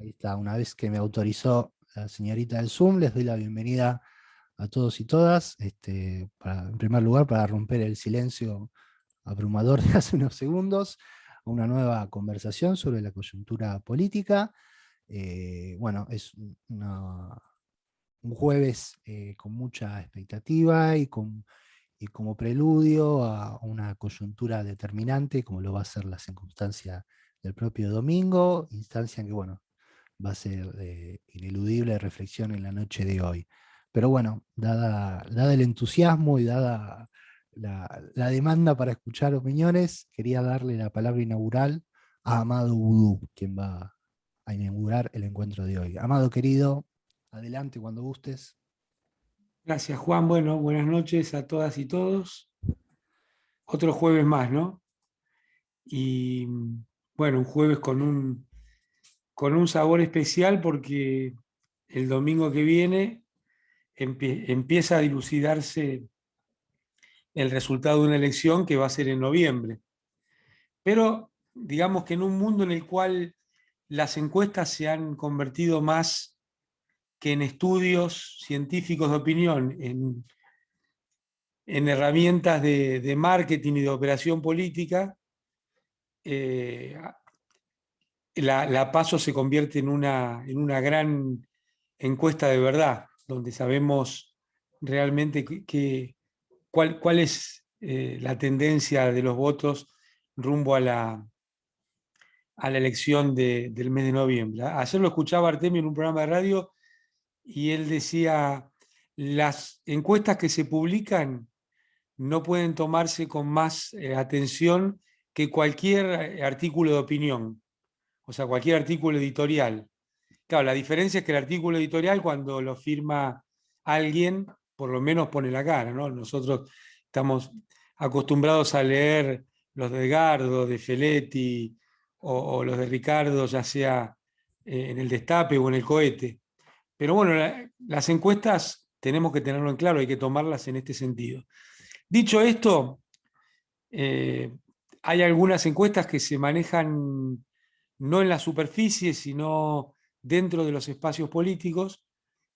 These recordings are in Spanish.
Ahí está, una vez que me autorizó la señorita del Zoom, les doy la bienvenida a todos y todas, en primer lugar para romper el silencio abrumador de hace unos segundos, a una nueva conversación sobre la coyuntura política. Bueno, es un jueves con mucha expectativa y como preludio a una coyuntura determinante, como lo va a ser la circunstancia del propio domingo, instancia en que, bueno, va a ser ineludible reflexión en la noche de hoy. Pero bueno, dada el entusiasmo y dada la demanda para escuchar opiniones, quería darle la palabra inaugural a Amado Vudú, quien va a inaugurar el encuentro de hoy. Amado querido, adelante cuando gustes. Gracias, Juan. Bueno, buenas noches a todas y todos. Otro jueves más, ¿no? Y bueno, un jueves con un sabor especial porque el domingo que viene empieza a dilucidarse el resultado de una elección que va a ser en noviembre. Pero digamos que en un mundo en el cual las encuestas se han convertido más que en estudios científicos de opinión, en herramientas de marketing y de operación política, eh, la PASO se convierte en una gran encuesta de verdad, donde sabemos realmente cuál es la tendencia de los votos rumbo a la elección del mes de noviembre. Ayer lo escuchaba Artemio en un programa de radio y él decía, las encuestas que se publican no pueden tomarse con más atención que cualquier artículo de opinión, o sea, cualquier artículo editorial. Claro, la diferencia es que el artículo editorial, cuando lo firma alguien, por lo menos pone la cara, ¿no? Nosotros estamos acostumbrados a leer los de Edgardo, de Feletti o los de Ricardo, ya sea en el Destape o en el Cohete. Pero bueno, las encuestas tenemos que tenerlo en claro, hay que tomarlas en este sentido. Dicho esto, eh, hay algunas encuestas que se manejan no en la superficie, sino dentro de los espacios políticos,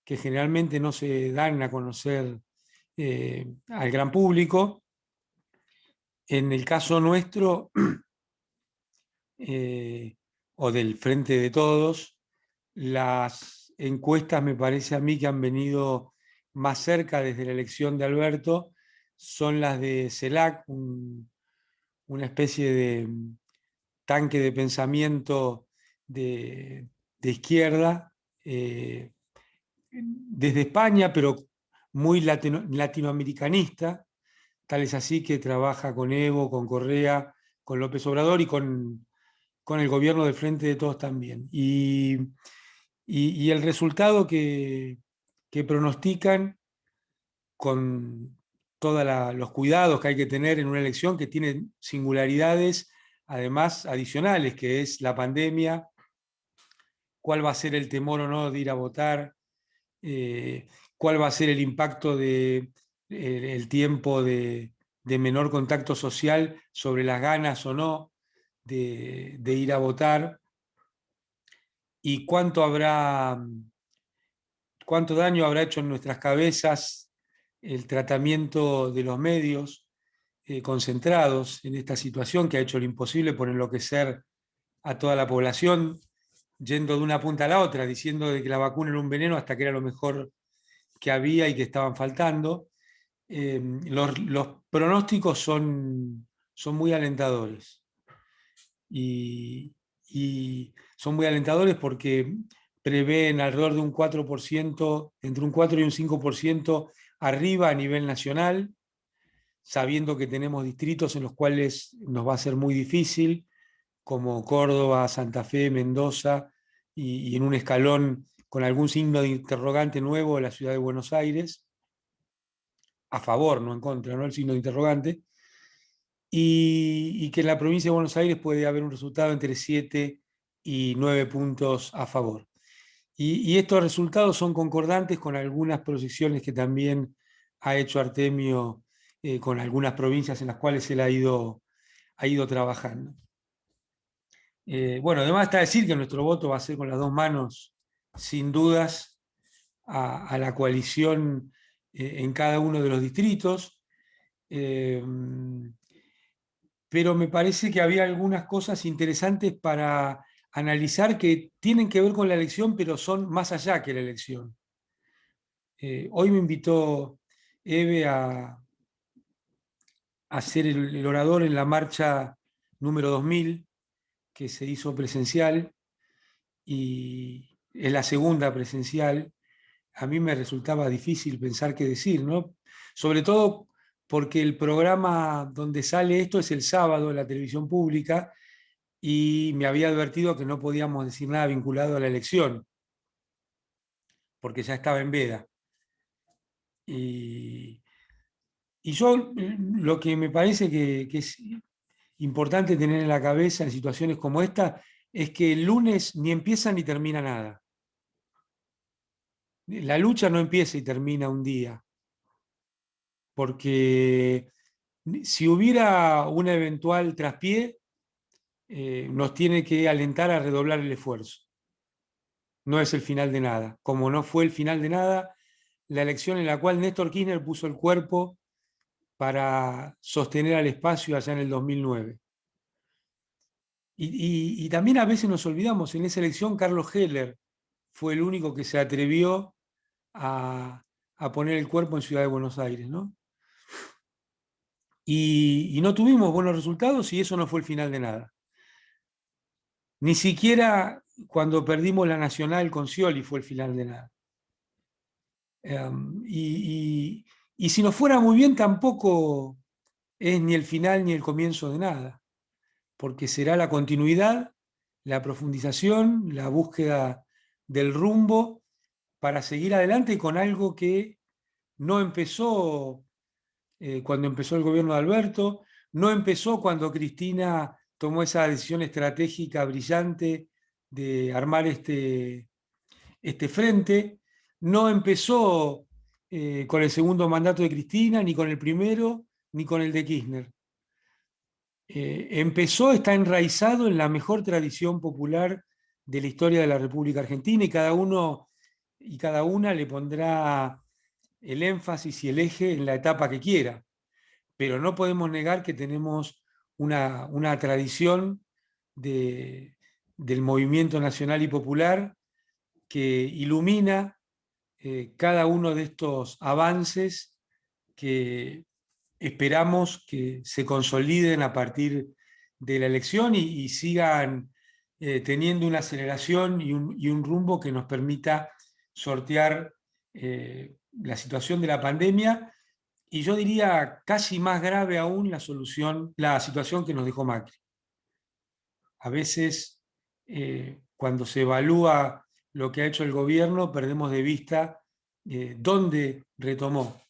que generalmente no se dan a conocer al gran público. En el caso nuestro, o del Frente de Todos, las encuestas me parece a mí que han venido más cerca desde la elección de Alberto, son las de CELAC, una especie de tanque de pensamiento de izquierda, desde España, pero muy latinoamericanista, tal es así que trabaja con Evo, con Correa, con López Obrador y con el gobierno del Frente de Todos también. Y el resultado que pronostican con todos los cuidados que hay que tener en una elección que tiene singularidades además adicionales, que es la pandemia, cuál va a ser el temor o no de ir a votar, cuál va a ser el impacto el tiempo de menor contacto social sobre las ganas o no de ir a votar, y cuánto daño habrá hecho en nuestras cabezas el tratamiento de los medios concentrados en esta situación que ha hecho lo imposible por enloquecer a toda la población, yendo de una punta a la otra, diciendo de que la vacuna era un veneno hasta que era lo mejor que había y que estaban faltando. Los pronósticos son muy alentadores. Y son muy alentadores porque prevén alrededor de un 4%, entre un 4 y un 5% arriba a nivel nacional, sabiendo que tenemos distritos en los cuales nos va a ser muy difícil, como Córdoba, Santa Fe, Mendoza, y en un escalón con algún signo de interrogante nuevo la ciudad de Buenos Aires, a favor, no en contra, ¿no? El signo de interrogante, y que en la provincia de Buenos Aires puede haber un resultado entre 7 y 9 puntos a favor. Y estos resultados son concordantes con algunas proyecciones que también ha hecho Artemio con algunas provincias en las cuales él ha ido trabajando. Bueno, además está decir que nuestro voto va a ser con las dos manos, sin dudas, a la coalición en cada uno de los distritos. Eh, pero me parece que había algunas cosas interesantes para analizar que tienen que ver con la elección, pero son más allá que la elección. Hoy me invitó Eve a ser el orador en la marcha número 2000, que se hizo presencial, y es la segunda presencial. A mí me resultaba difícil pensar qué decir, ¿no? Sobre todo porque el programa donde sale esto es el sábado en la televisión pública y me había advertido que no podíamos decir nada vinculado a la elección, porque ya estaba en veda. Y, y yo lo que me parece que es importante tener en la cabeza en situaciones como esta es que el lunes ni empieza ni termina nada. La lucha no empieza y termina un día, porque si hubiera un eventual traspié, nos tiene que alentar a redoblar el esfuerzo. No es el final de nada, como no fue el final de nada la elección en la cual Néstor Kirchner puso el cuerpo para sostener al espacio allá en el 2009. Y también a veces nos olvidamos, en esa elección Carlos Heller fue el único que se atrevió a poner el cuerpo en Ciudad de Buenos Aires, ¿no? Y no tuvimos buenos resultados y eso no fue el final de nada. Ni siquiera cuando perdimos la Nacional con Scioli fue el final de nada. Y si nos fuera muy bien, tampoco es ni el final ni el comienzo de nada, porque será la continuidad, la profundización, la búsqueda del rumbo para seguir adelante con algo que no empezó cuando empezó el gobierno de Alberto, no empezó cuando Cristina tomó esa decisión estratégica brillante de armar este frente, no empezó con el segundo mandato de Cristina, ni con el primero, ni con el de Kirchner. Empezó, está enraizado en la mejor tradición popular de la historia de la República Argentina y cada uno y cada una le pondrá el énfasis y el eje en la etapa que quiera. Pero no podemos negar que tenemos una tradición del movimiento nacional y popular que ilumina cada uno de estos avances que esperamos que se consoliden a partir de la elección y sigan teniendo una aceleración y un rumbo que nos permita sortear la situación de la pandemia y yo diría casi más grave aún la situación que nos dejó Macri. A veces, cuando se evalúa lo que ha hecho el gobierno, perdemos de vista dónde retomó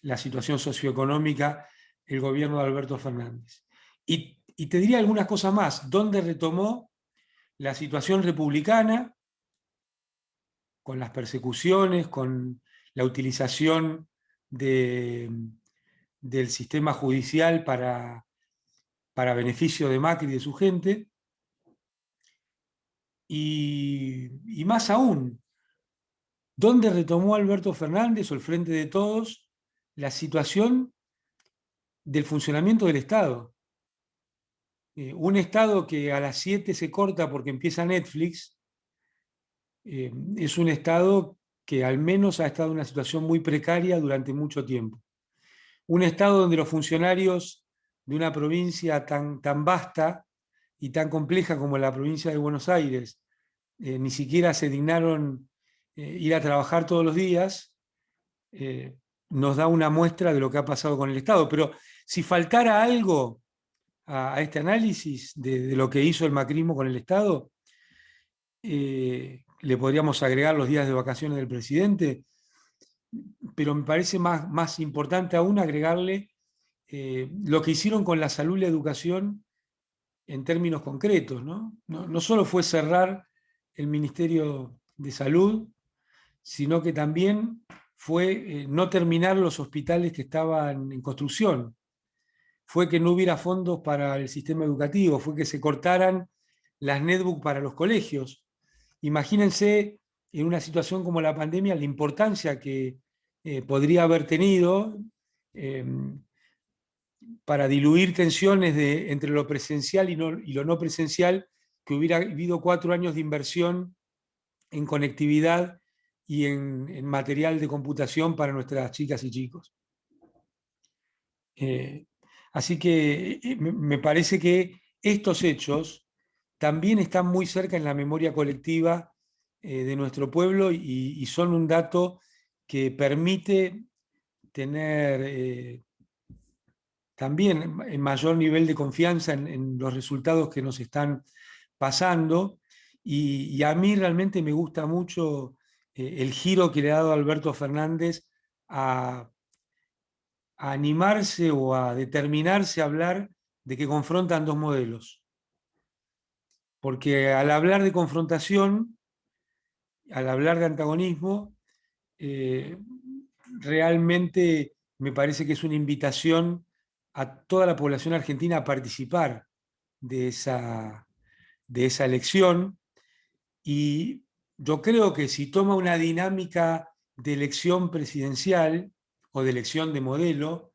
la situación socioeconómica el gobierno de Alberto Fernández. Y te diría algunas cosas más, dónde retomó la situación republicana con las persecuciones, con la utilización del sistema judicial para beneficio de Macri y de su gente, y más aún, ¿dónde retomó Alberto Fernández o el Frente de Todos la situación del funcionamiento del Estado? Un Estado que a las 7 se corta porque empieza Netflix, es un Estado que al menos ha estado en una situación muy precaria durante mucho tiempo. Un Estado donde los funcionarios de una provincia tan vasta y tan compleja como la provincia de Buenos Aires ni siquiera se dignaron ir a trabajar todos los días, nos da una muestra de lo que ha pasado con el Estado. Pero si faltara algo a este análisis de lo que hizo el macrismo con el Estado, le podríamos agregar los días de vacaciones del presidente, pero me parece más importante aún agregarle lo que hicieron con la salud y la educación en términos concretos, ¿no? No solo fue cerrar el Ministerio de Salud, sino que también fue no terminar los hospitales que estaban en construcción. fue que no hubiera fondos para el sistema educativo, fue que se cortaran las netbooks para los colegios. Imagínense en una situación como la pandemia la importancia que podría haber tenido eh, para diluir tensiones entre lo presencial y lo no presencial, que hubiera habido 4 años de inversión en conectividad y en material de computación para nuestras chicas y chicos. Así que me parece que estos hechos también están muy cerca en la memoria colectiva de nuestro pueblo y son un dato que permite tener también mayor nivel de confianza en los resultados que nos están pasando. Y a mí realmente me gusta mucho el giro que le ha dado Alberto Fernández a animarse o a determinarse a hablar de que confrontan dos modelos. Porque al hablar de confrontación, al hablar de antagonismo, realmente me parece que es una invitación a toda la población argentina a participar de esa elección. Y yo creo que si toma una dinámica de elección presidencial o de elección de modelo,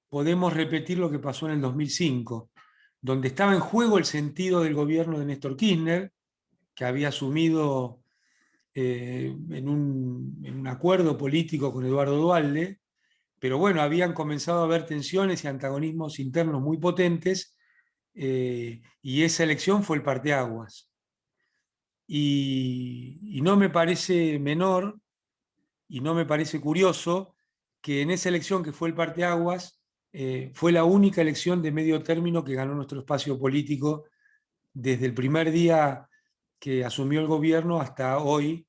podemos repetir lo que pasó en el 2005, donde estaba en juego el sentido del gobierno de Néstor Kirchner, que había asumido en un acuerdo político con Eduardo Duhalde, pero bueno, habían comenzado a haber tensiones y antagonismos internos muy potentes, y esa elección fue el parteaguas. Y no me parece menor y no me parece curioso que en esa elección que fue el parteaguas, fue la única elección de medio término que ganó nuestro espacio político desde el primer día que asumió el gobierno hasta hoy,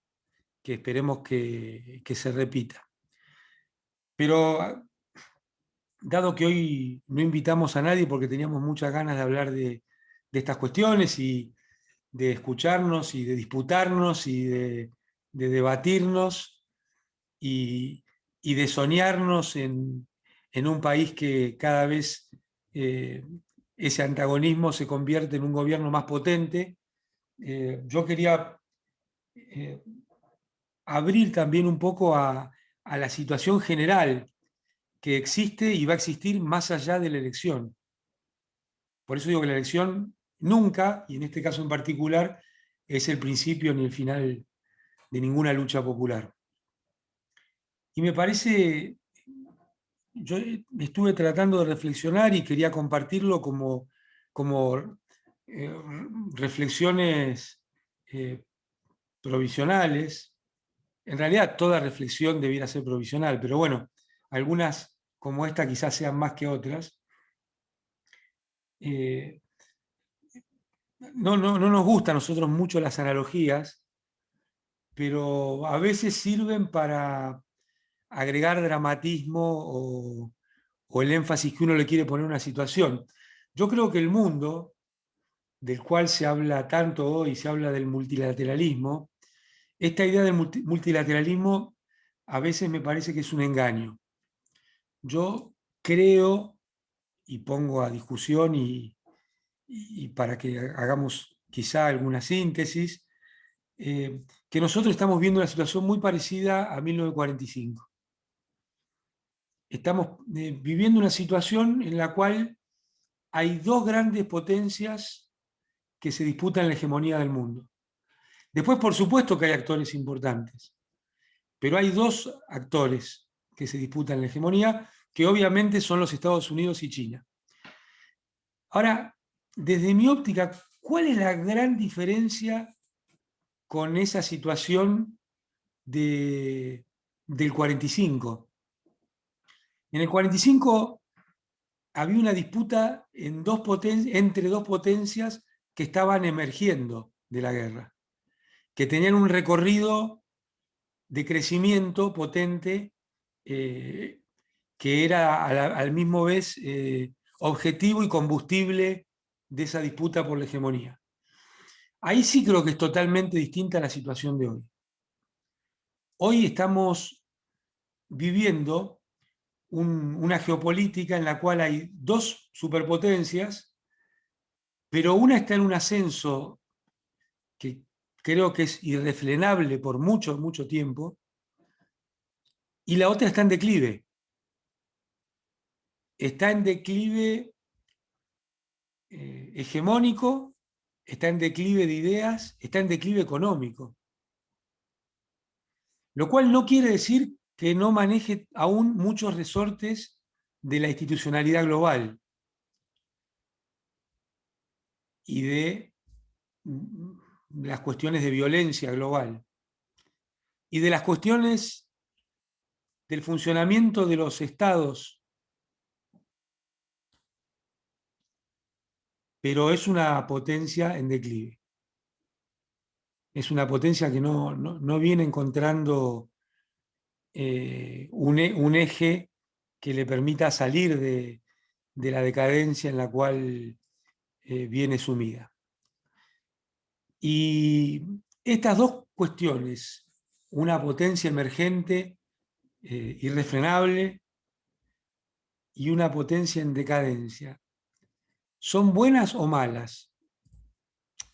que esperemos que se repita. Pero dado que hoy no invitamos a nadie porque teníamos muchas ganas de hablar de estas cuestiones y de escucharnos y de disputarnos y de debatirnos y de soñarnos en un país que cada vez ese antagonismo se convierte en un gobierno más potente, yo quería abrir también un poco a la situación general que existe y va a existir más allá de la elección. Por eso digo que la elección nunca, y en este caso en particular, es el principio ni el final de ninguna lucha popular. Y me parece, yo estuve tratando de reflexionar y quería compartirlo como reflexiones provisionales. En realidad toda reflexión debiera ser provisional, pero bueno, algunas como esta quizás sean más que otras. No nos gustan a nosotros mucho las analogías, pero a veces sirven para agregar dramatismo o el énfasis que uno le quiere poner a una situación. Yo creo que el mundo, del cual se habla tanto hoy, se habla del multilateralismo, esta idea del multilateralismo a veces me parece que es un engaño. Yo creo, y pongo a discusión y para que hagamos quizá alguna síntesis, que nosotros estamos viendo una situación muy parecida a 1945. Estamos viviendo una situación en la cual hay dos grandes potencias que se disputan la hegemonía del mundo. Después, por supuesto que hay actores importantes, pero hay dos actores que se disputan la hegemonía, que obviamente son los Estados Unidos y China. Ahora, desde mi óptica, ¿cuál es la gran diferencia con esa situación del 45? En el 45 había una disputa entre dos potencias que estaban emergiendo de la guerra, que tenían un recorrido de crecimiento potente, que era al mismo vez objetivo y combustible de esa disputa por la hegemonía. Ahí sí creo que es totalmente distinta a la situación de hoy. Hoy estamos viviendo una geopolítica en la cual hay dos superpotencias, pero una está en un ascenso que creo que es irrefrenable por mucho, mucho tiempo, y la otra está en declive. Está en declive hegemónico, está en declive de ideas, está en declive económico. Lo cual no quiere decir que no maneje aún muchos resortes de la institucionalidad global y de las cuestiones de violencia global y de las cuestiones del funcionamiento de los estados, pero es una potencia en declive. Es una potencia que no viene encontrando un eje que le permita salir de la decadencia en la cual viene sumida. Y estas dos cuestiones, una potencia emergente, irrefrenable, y una potencia en decadencia, ¿son buenas o malas?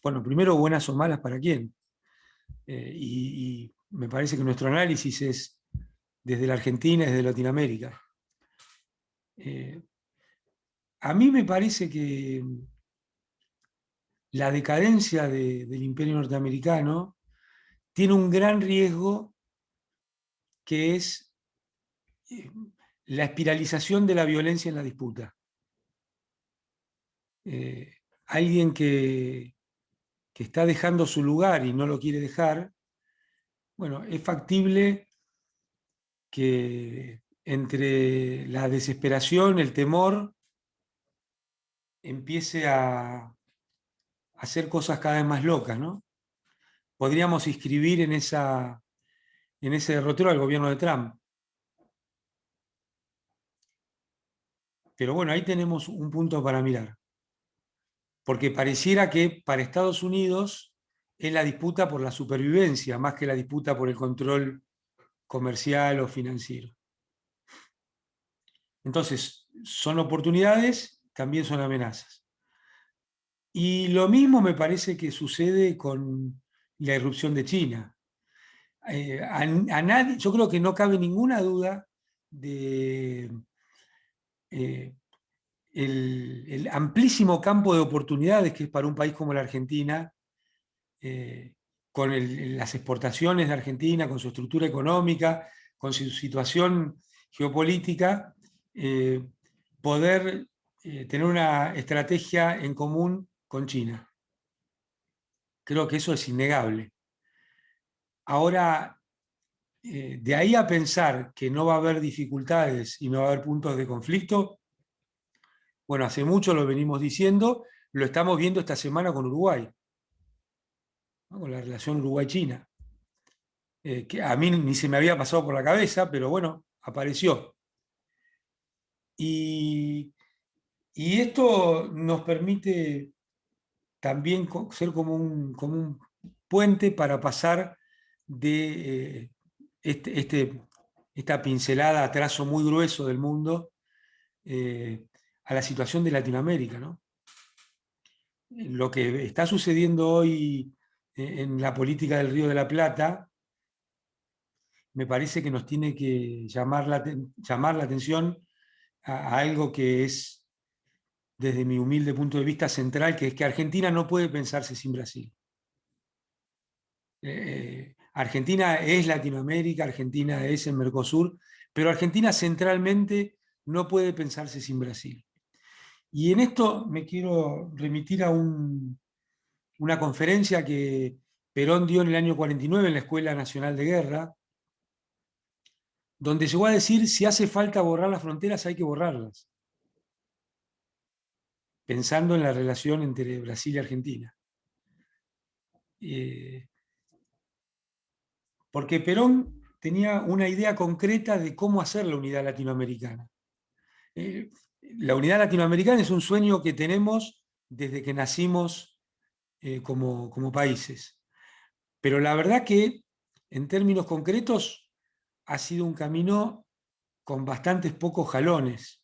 Bueno, primero, buenas o malas para quién. Y me parece que nuestro análisis es desde la Argentina, desde Latinoamérica. A mí me parece que la decadencia del imperio norteamericano tiene un gran riesgo que es la espiralización de la violencia en la disputa. Alguien que está dejando su lugar y no lo quiere dejar, bueno, es factible que entre la desesperación, el temor, empiece a hacer cosas cada vez más locas, ¿no? Podríamos inscribir en ese derrotero al gobierno de Trump. Pero bueno, ahí tenemos un punto para mirar. Porque pareciera que para Estados Unidos es la disputa por la supervivencia, más que la disputa por el control comercial o financiero. Entonces, son oportunidades, también son amenazas. Y lo mismo me parece que sucede con la irrupción de China. A nadie, yo creo que no cabe ninguna duda de el amplísimo campo de oportunidades que es para un país como la Argentina, con las exportaciones de Argentina, con su estructura económica, con su situación geopolítica, poder tener una estrategia en común con China. Creo que eso es innegable. Ahora, de ahí a pensar que no va a haber dificultades y no va a haber puntos de conflicto, bueno, hace mucho lo venimos diciendo, lo estamos viendo esta semana con Uruguay, ¿no? Con la relación Uruguay-China, que a mí ni se me había pasado por la cabeza, pero bueno, apareció. Y esto nos permite también ser como un puente para pasar de esta pincelada a trazo muy grueso del mundo a la situación de Latinoamérica, ¿no? Lo que está sucediendo hoy en la política del Río de la Plata me parece que nos tiene que llamar la atención a algo que es, desde mi humilde punto de vista, central, que es que Argentina no puede pensarse sin Brasil. Argentina es Latinoamérica, Argentina es el Mercosur, pero Argentina centralmente no puede pensarse sin Brasil. Y en esto me quiero remitir a una conferencia que Perón dio en el año 49 en la Escuela Nacional de Guerra, donde llegó a decir: si hace falta borrar las fronteras, hay que borrarlas, pensando en la relación entre Brasil y Argentina. Porque Perón tenía una idea concreta de cómo hacer la unidad latinoamericana. La unidad latinoamericana es un sueño que tenemos desde que nacimos como países. Pero la verdad que, en términos concretos, ha sido un camino con bastantes pocos jalones.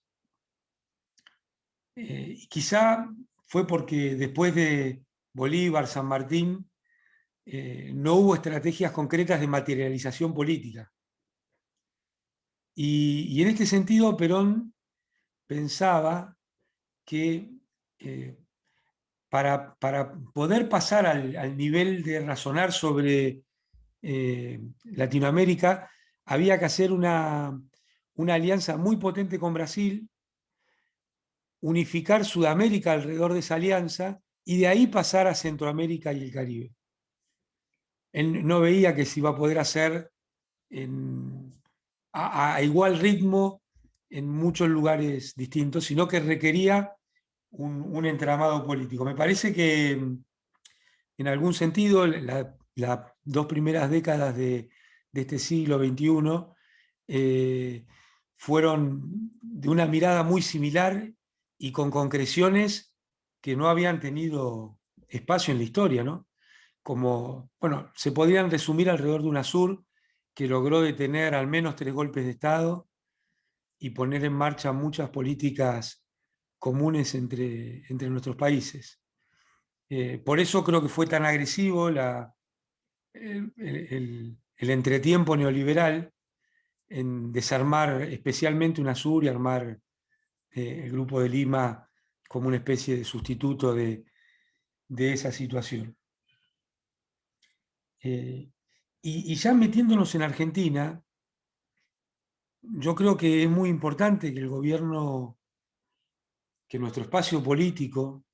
Y quizá fue porque después de Bolívar, San Martín, no hubo estrategias concretas de materialización política. Y en este sentido, Perón pensaba que para poder pasar al nivel de razonar sobre Latinoamérica, había que hacer una alianza muy potente con Brasil, unificar Sudamérica alrededor de esa alianza y de ahí pasar a Centroamérica y el Caribe. Él no veía que se iba a poder hacer a igual ritmo en muchos lugares distintos, sino que requería un entramado político. Me parece que en algún sentido las dos primeras décadas de este siglo XXI fueron de una mirada muy similar y con concreciones que no habían tenido espacio en la historia, ¿no? Como, bueno, se podrían resumir alrededor de UNASUR, que logró detener al menos 3 golpes de Estado y poner en marcha muchas políticas comunes entre nuestros países. Por eso creo que fue tan agresivo el entretiempo neoliberal en desarmar especialmente UNASUR y armar el Grupo de Lima como una especie de sustituto de esa situación. Y ya metiéndonos en Argentina, yo creo que es muy importante que el gobierno, que nuestro espacio político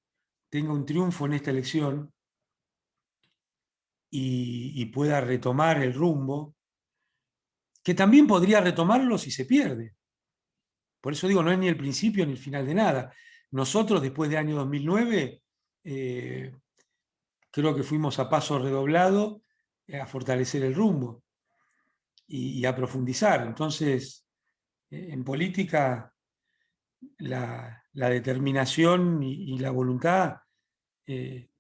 tenga un triunfo en esta elección y pueda retomar el rumbo, que también podría retomarlo si se pierde. Por eso digo, no es ni el principio ni el final de nada. Nosotros, después del año 2009, creo que fuimos a paso redoblado a fortalecer el rumbo y a profundizar. Entonces, en política, la determinación y la voluntad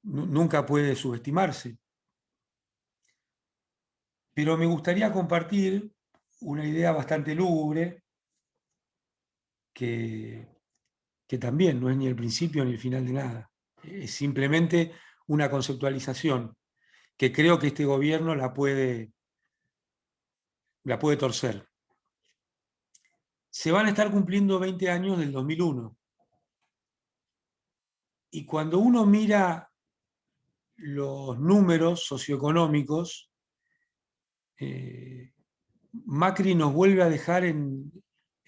nunca puede subestimarse. Pero me gustaría compartir una idea bastante lúgubre que también no es ni el principio ni el final de nada. Es simplemente una conceptualización que creo que este gobierno la puede torcer. Se van a estar cumpliendo 20 años del 2001. Y cuando uno mira los números socioeconómicos, Macri nos vuelve a dejar en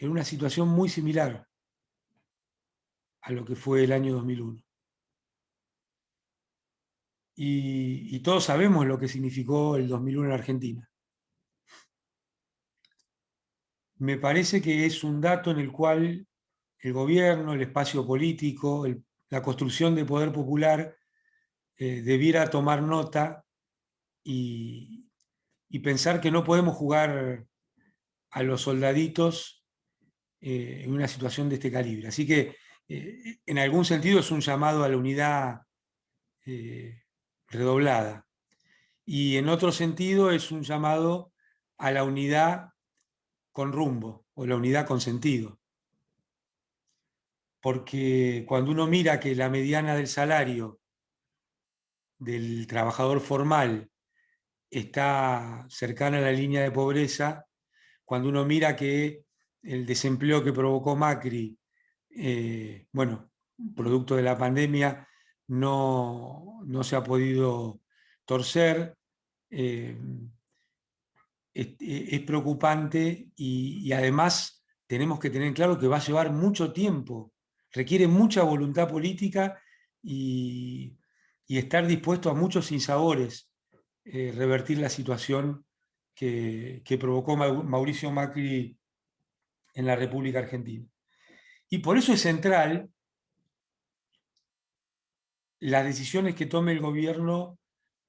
una situación muy similar a lo que fue el año 2001. Y todos sabemos lo que significó el 2001 en Argentina. Me parece que es un dato en el cual el gobierno, el espacio político, la construcción de poder popular debiera tomar nota y pensar que no podemos jugar a los soldaditos en una situación de este calibre. Así que en algún sentido es un llamado a la unidad redoblada. Y en otro sentido es un llamado a la unidad con rumbo o la unidad con sentido. Porque cuando uno mira que la mediana del salario del trabajador formal está cercana a la línea de pobreza, cuando uno mira que el desempleo que provocó Macri, bueno, producto de la pandemia, no se ha podido torcer, es preocupante y además tenemos que tener claro que va a llevar mucho tiempo, requiere mucha voluntad política y estar dispuesto a muchos sinsabores revertir la situación que provocó Mauricio Macri en la República Argentina. Y por eso es central las decisiones que tome el gobierno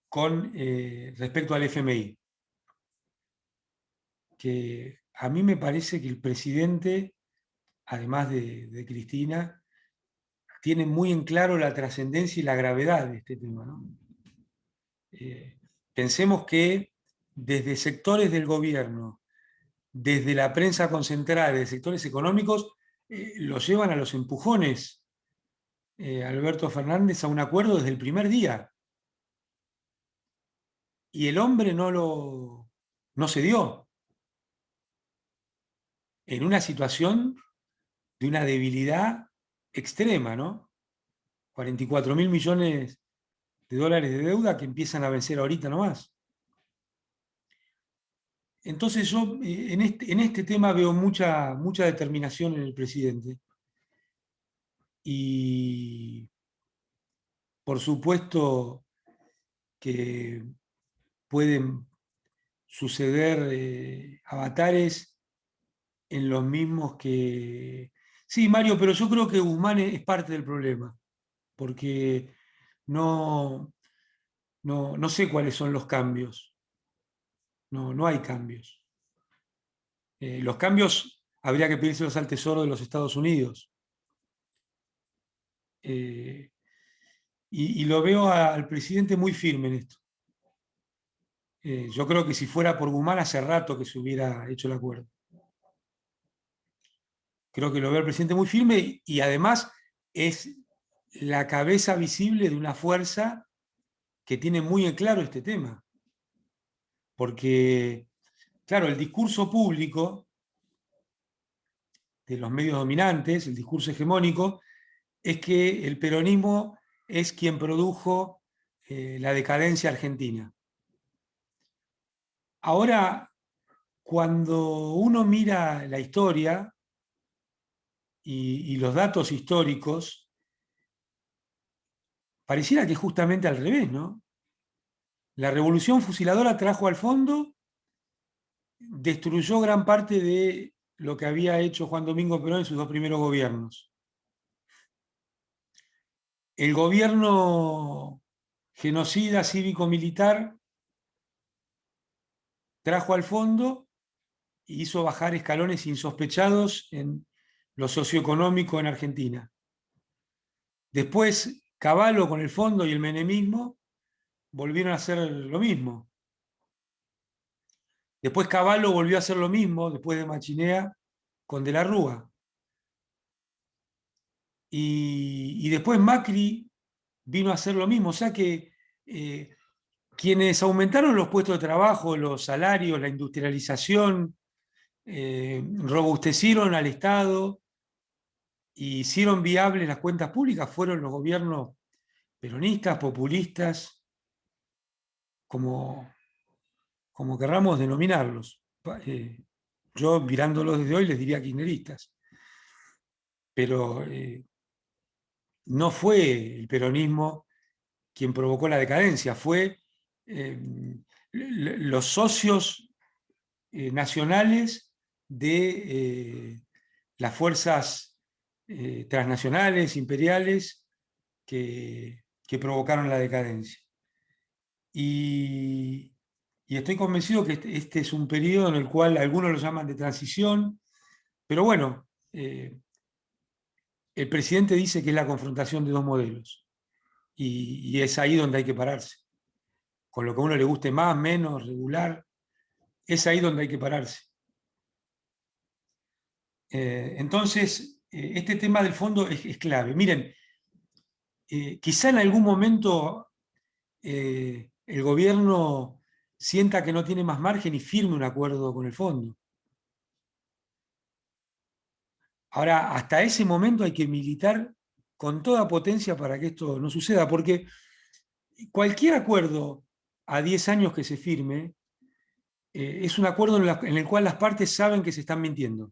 con respecto al FMI. Que a mí me parece que el presidente, además de Cristina, tiene muy en claro la trascendencia y la gravedad de este tema, ¿no? Pensemos que desde sectores del gobierno desde la prensa concentrada de sectores económicos lo llevan a los empujones, Alberto Fernández, a un acuerdo desde el primer día. Y el hombre no se dio. En una situación de una debilidad extrema, ¿no? 44.000 millones de dólares de deuda que empiezan a vencer ahorita nomás. Entonces yo en este tema veo mucha determinación en el presidente. Y por supuesto que pueden suceder avatares en los mismos que... Sí, Mario, pero yo creo que Guzmán es parte del problema, porque no, no sé cuáles son los cambios. No hay cambios. Los cambios habría que pedírselos al Tesoro de los Estados Unidos. Y lo veo al presidente muy firme en esto. Yo creo que si fuera por Guzmán hace rato que se hubiera hecho el acuerdo. Creo que lo veo al presidente muy firme y además es la cabeza visible de una fuerza que tiene muy en claro este tema. Porque, claro, el discurso público de los medios dominantes, el discurso hegemónico, es que el peronismo es quien produjo la decadencia argentina. Ahora, cuando uno mira la historia y los datos históricos, pareciera que es justamente al revés, ¿no? La revolución fusiladora trajo al fondo, destruyó gran parte de lo que había hecho Juan Domingo Perón en sus 2 primeros gobiernos. El gobierno genocida cívico-militar trajo al fondo e hizo bajar escalones insospechados en lo socioeconómico en Argentina. Después, Cavallo con el fondo y el menemismo volvieron a hacer lo mismo. Después Cavallo volvió a hacer lo mismo, después de Machinea, con De la Rúa. Y después Macri vino a hacer lo mismo. O sea que quienes aumentaron los puestos de trabajo, los salarios, la industrialización, robustecieron al Estado e hicieron viables las cuentas públicas fueron los gobiernos peronistas, populistas, como querramos denominarlos. Yo mirándolos desde hoy les diría kirchneristas. Pero no fue el peronismo quien provocó la decadencia, fue los socios nacionales de las fuerzas transnacionales, imperiales, que provocaron la decadencia. Y estoy convencido que este es un periodo en el cual algunos lo llaman de transición, pero bueno, el presidente dice que es la confrontación de dos modelos, y es ahí donde hay que pararse. Con lo que a uno le guste más, menos, regular, es ahí donde hay que pararse. Entonces, este tema del fondo es clave. Miren, quizá en algún momento el gobierno sienta que no tiene más margen y firme un acuerdo con el fondo. Ahora, hasta ese momento hay que militar con toda potencia para que esto no suceda, porque cualquier acuerdo a 10 años que se firme es un acuerdo en el cual las partes saben que se están mintiendo.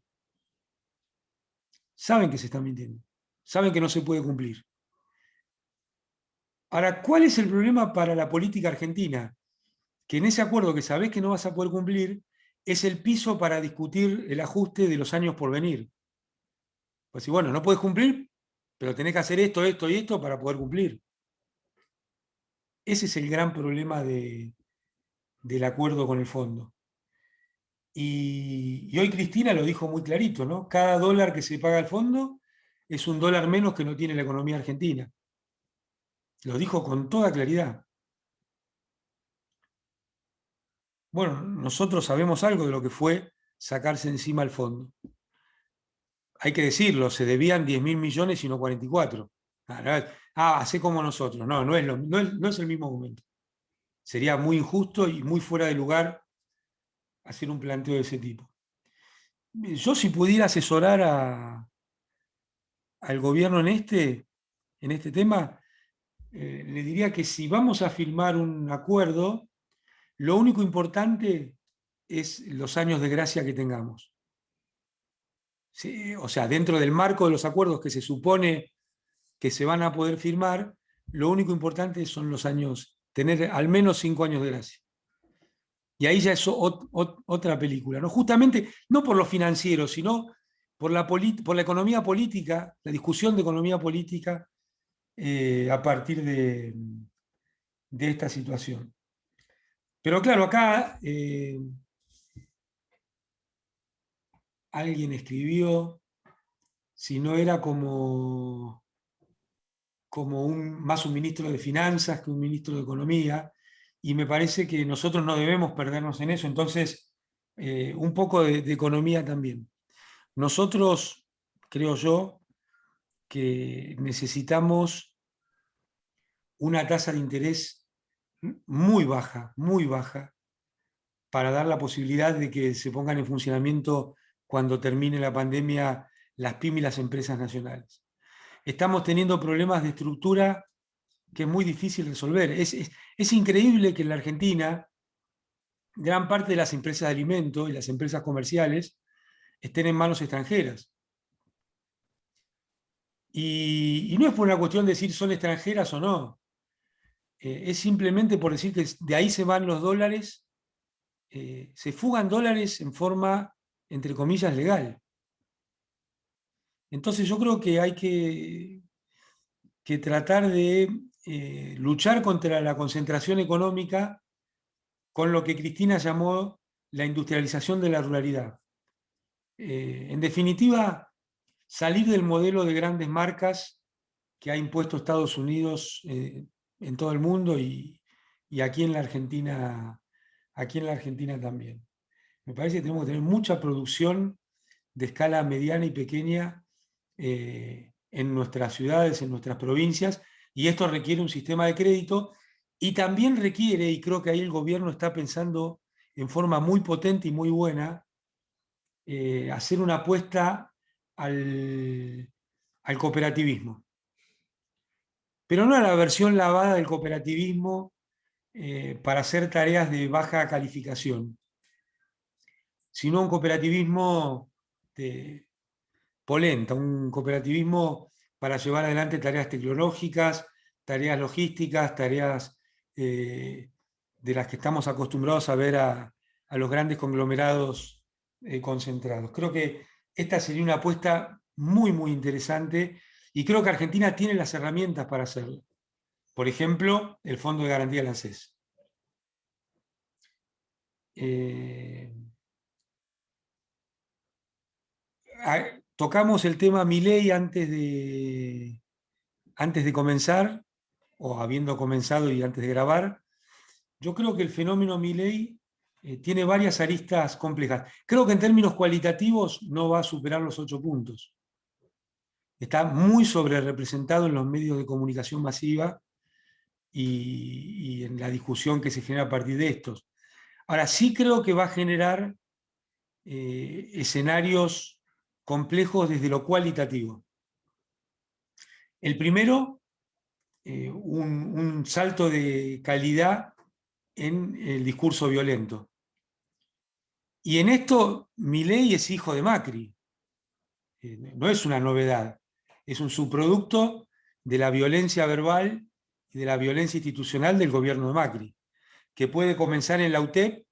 Saben que se están mintiendo. Saben que no se puede cumplir. Ahora, ¿cuál es el problema para la política argentina? Que en ese acuerdo que sabés que no vas a poder cumplir es el piso para discutir el ajuste de los años por venir. Pues si, bueno, no puedes cumplir, pero tenés que hacer esto, esto y esto para poder cumplir. Ese es el gran problema del acuerdo con el fondo. Y hoy Cristina lo dijo muy clarito, ¿no? Cada dólar que se paga al fondo es un dólar menos que no tiene la economía argentina. Lo dijo con toda claridad. Bueno, nosotros sabemos algo de lo que fue sacarse encima el fondo. Hay que decirlo, se debían 10.000 millones y no 44. Hacé como nosotros. No, no es el mismo momento. Sería muy injusto y muy fuera de lugar hacer un planteo de ese tipo. Yo, si pudiera asesorar al gobierno en este tema, le diría que si vamos a firmar un acuerdo, lo único importante es los años de gracia que tengamos. Sí, o sea, dentro del marco de los acuerdos que se supone que se van a poder firmar, lo único importante son los años, tener al menos 5 años de gracia. Y ahí ya es otra película, ¿no? Justamente, no por lo financiero, sino por la economía política, la discusión de economía política a partir de esta situación. Pero claro, acá alguien escribió si no era como más un ministro de Finanzas que un ministro de Economía, y me parece que nosotros no debemos perdernos en eso. Entonces, un poco de economía también. Nosotros, creo yo, que necesitamos una tasa de interés muy baja, para dar la posibilidad de que se pongan en funcionamiento cuando termine la pandemia las pymes y las empresas nacionales. Estamos teniendo problemas de estructura que es muy difícil resolver. Es increíble que en la Argentina gran parte de las empresas de alimentos y las empresas comerciales estén en manos extranjeras. Y no es por una cuestión de decir son extranjeras o no. Es simplemente por decir que de ahí se van los dólares, se fugan dólares en forma, entre comillas, legal. Entonces yo creo que hay que tratar de luchar contra la concentración económica con lo que Cristina llamó la industrialización de la ruralidad. En definitiva, salir del modelo de grandes marcas que ha impuesto Estados Unidos en todo el mundo y aquí en la Argentina también. Me parece que tenemos que tener mucha producción de escala mediana y pequeña en nuestras ciudades, en nuestras provincias, y esto requiere un sistema de crédito y también requiere, y creo que ahí el gobierno está pensando en forma muy potente y muy buena, hacer una apuesta al cooperativismo. Pero no a la versión lavada del cooperativismo para hacer tareas de baja calificación, sino un cooperativismo de polenta, un cooperativismo para llevar adelante tareas tecnológicas, tareas logísticas, tareas de las que estamos acostumbrados a ver a los grandes conglomerados concentrados. Creo que esta sería una apuesta muy interesante y creo que Argentina tiene las herramientas para hacerlo. Por ejemplo, el Fondo de Garantía del ANSES. Tocamos el tema Milei antes de comenzar, o habiendo comenzado y antes de grabar. Yo creo que el fenómeno Milei tiene varias aristas complejas. Creo que en términos cualitativos no va a superar los 8 puntos. Está muy sobrerepresentado en los medios de comunicación masiva y en la discusión que se genera a partir de estos. Ahora, sí creo que va a generar escenarios complejos desde lo cualitativo. El primero, un salto de calidad en el discurso violento. Y en esto, Milei es hijo de Macri. No es una novedad, es un subproducto de la violencia verbal y de la violencia institucional del gobierno de Macri, que puede comenzar en la UTEP,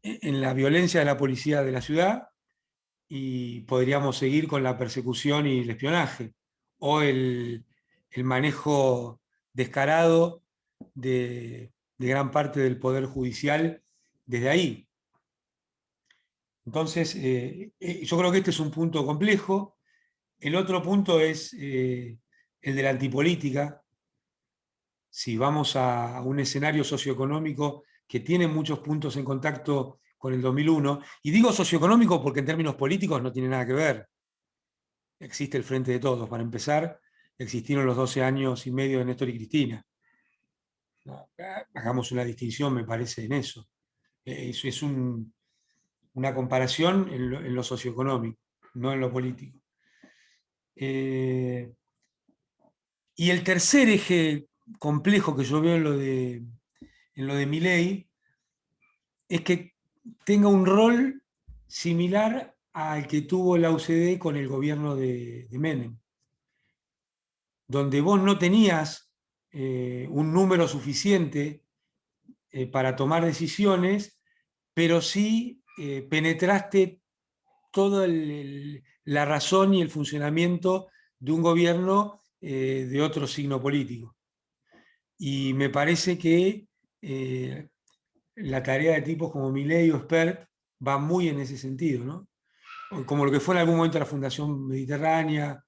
en la violencia de la policía de la ciudad, y podríamos seguir con la persecución y el espionaje, o el manejo descarado de gran parte del Poder Judicial desde ahí. Entonces, yo creo que este es un punto complejo. El otro punto es el de la antipolítica. Si vamos a un escenario socioeconómico que tiene muchos puntos en contacto con el 2001. Y digo socioeconómico porque en términos políticos no tiene nada que ver. Existe el Frente de Todos. Para empezar, existieron los 12 años y medio de Néstor y Cristina. No, hagamos una distinción, me parece, en eso. Eso es una comparación en lo socioeconómico, no en lo político. Y el tercer eje complejo que yo veo en lo de Milei es que tenga un rol similar al que tuvo la UCD con el gobierno de Menem, donde vos no tenías un número suficiente para tomar decisiones, pero sí penetraste toda la razón y el funcionamiento de un gobierno de otro signo político. Y me parece que la tarea de tipos como Milei o Spert va muy en ese sentido, ¿no? Como lo que fue en algún momento la Fundación Mediterránea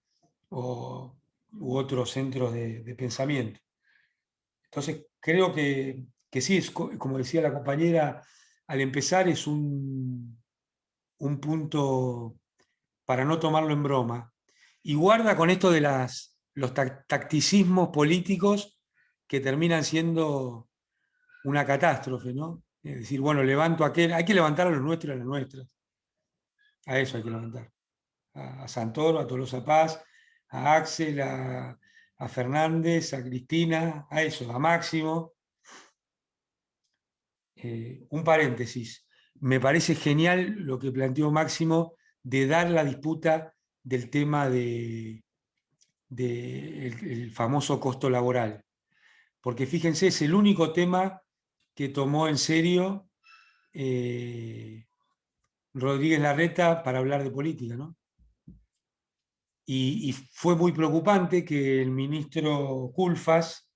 u otros centros de pensamiento. Entonces, creo que sí, es, como decía la compañera, al empezar es un punto para no tomarlo en broma. Y guarda con esto de los tacticismos políticos que terminan siendo una catástrofe, ¿no? Es decir, bueno, levanto aquel, hay que levantar a los nuestros y a las nuestras. A eso hay que levantar. A Santoro, a Tolosa Paz, a Axel, a Fernández, a Cristina, a eso, a Máximo. Un paréntesis. Me parece genial lo que planteó Máximo de dar la disputa del tema el famoso costo laboral. Porque fíjense, es el único tema que tomó en serio Rodríguez Larreta para hablar de política, ¿no? Y fue muy preocupante que el ministro Culfas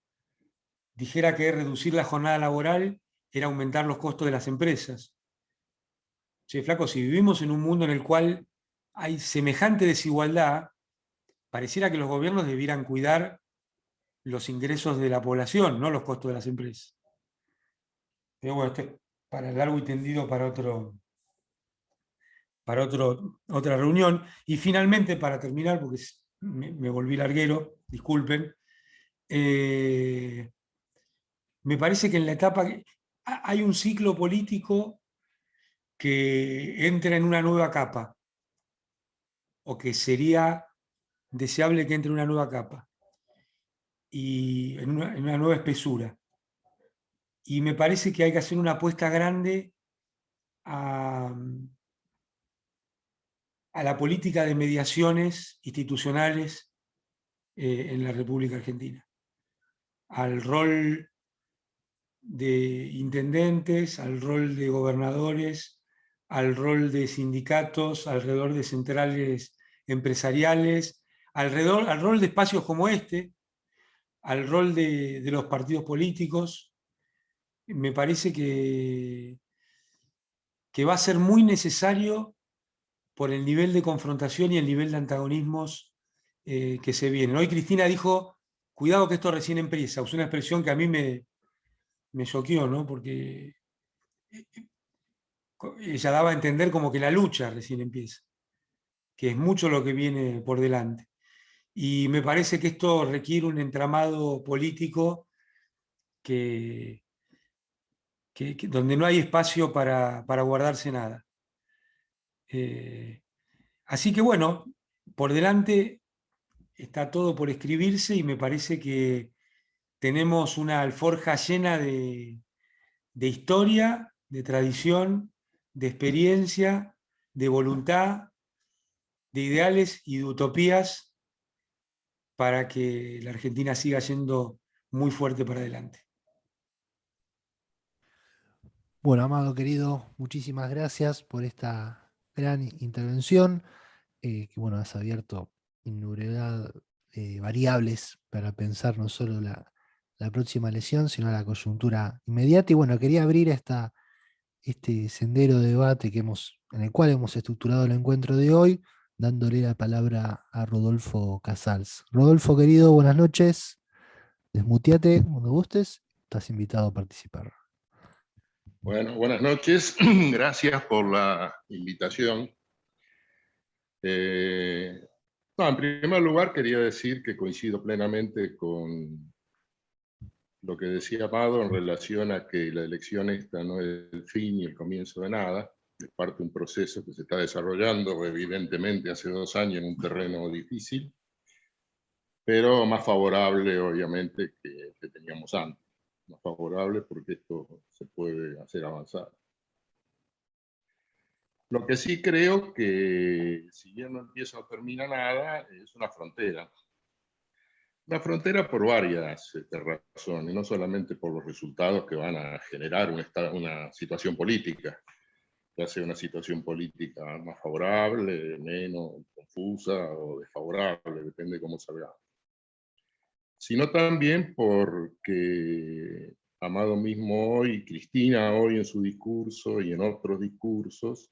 dijera que reducir la jornada laboral era aumentar los costos de las empresas. Che, flaco, si vivimos en un mundo en el cual hay semejante desigualdad, pareciera que los gobiernos debieran cuidar los ingresos de la población, no los costos de las empresas. Pero bueno, esto es para largo y tendido otra reunión. Y finalmente, para terminar, porque me volví larguero, disculpen, me parece que en la etapa hay un ciclo político que entra en una nueva capa, o que sería deseable que entre en una nueva capa, y en una nueva espesura. Y me parece que hay que hacer una apuesta grande a la política de mediaciones institucionales en la República Argentina, al rol de intendentes, al rol de gobernadores, al rol de sindicatos, alrededor de centrales empresariales, al rol de espacios como este, al rol de los partidos políticos. Me parece que va a ser muy necesario por el nivel de confrontación y el nivel de antagonismos que se vienen. Hoy Cristina dijo, cuidado que esto recién empieza, usó una expresión que a mí me choqueó, ¿no? Porque ella daba a entender como que la lucha recién empieza, que es mucho lo que viene por delante. Y me parece que esto requiere un entramado político donde no hay espacio para guardarse nada. Así que bueno, por delante está todo por escribirse y me parece que tenemos una alforja llena de historia, de tradición, de experiencia, de voluntad, de ideales y de utopías para que la Argentina siga yendo muy fuerte para adelante. Bueno, Amado querido, muchísimas gracias por esta gran intervención, que bueno, has abierto innumerable variables para pensar no solo la próxima lesión, sino la coyuntura inmediata. Y bueno, quería abrir este sendero de debate en el cual hemos estructurado el encuentro de hoy, dándole la palabra a Rodolfo Casals. Rodolfo, querido, buenas noches. Desmuteate cuando gustes, estás invitado a participar. Bueno, buenas noches. Gracias por la invitación. En primer lugar, quería decir que coincido plenamente con lo que decía Amado en relación a que la elección esta no es el fin ni el comienzo de nada. Es parte de un proceso que se está desarrollando, evidentemente, hace 2 años en un terreno difícil, pero más favorable, obviamente, que el que teníamos antes. Más favorable porque esto se puede hacer avanzar. Lo que sí creo que, si bien no empieza o termina nada, es una frontera. Una frontera por varias razones, no solamente por los resultados que van a generar una situación política, ya sea una situación política más favorable, menos confusa o desfavorable, depende de cómo salga. Sino también porque Amado mismo hoy, Cristina hoy en su discurso y en otros discursos,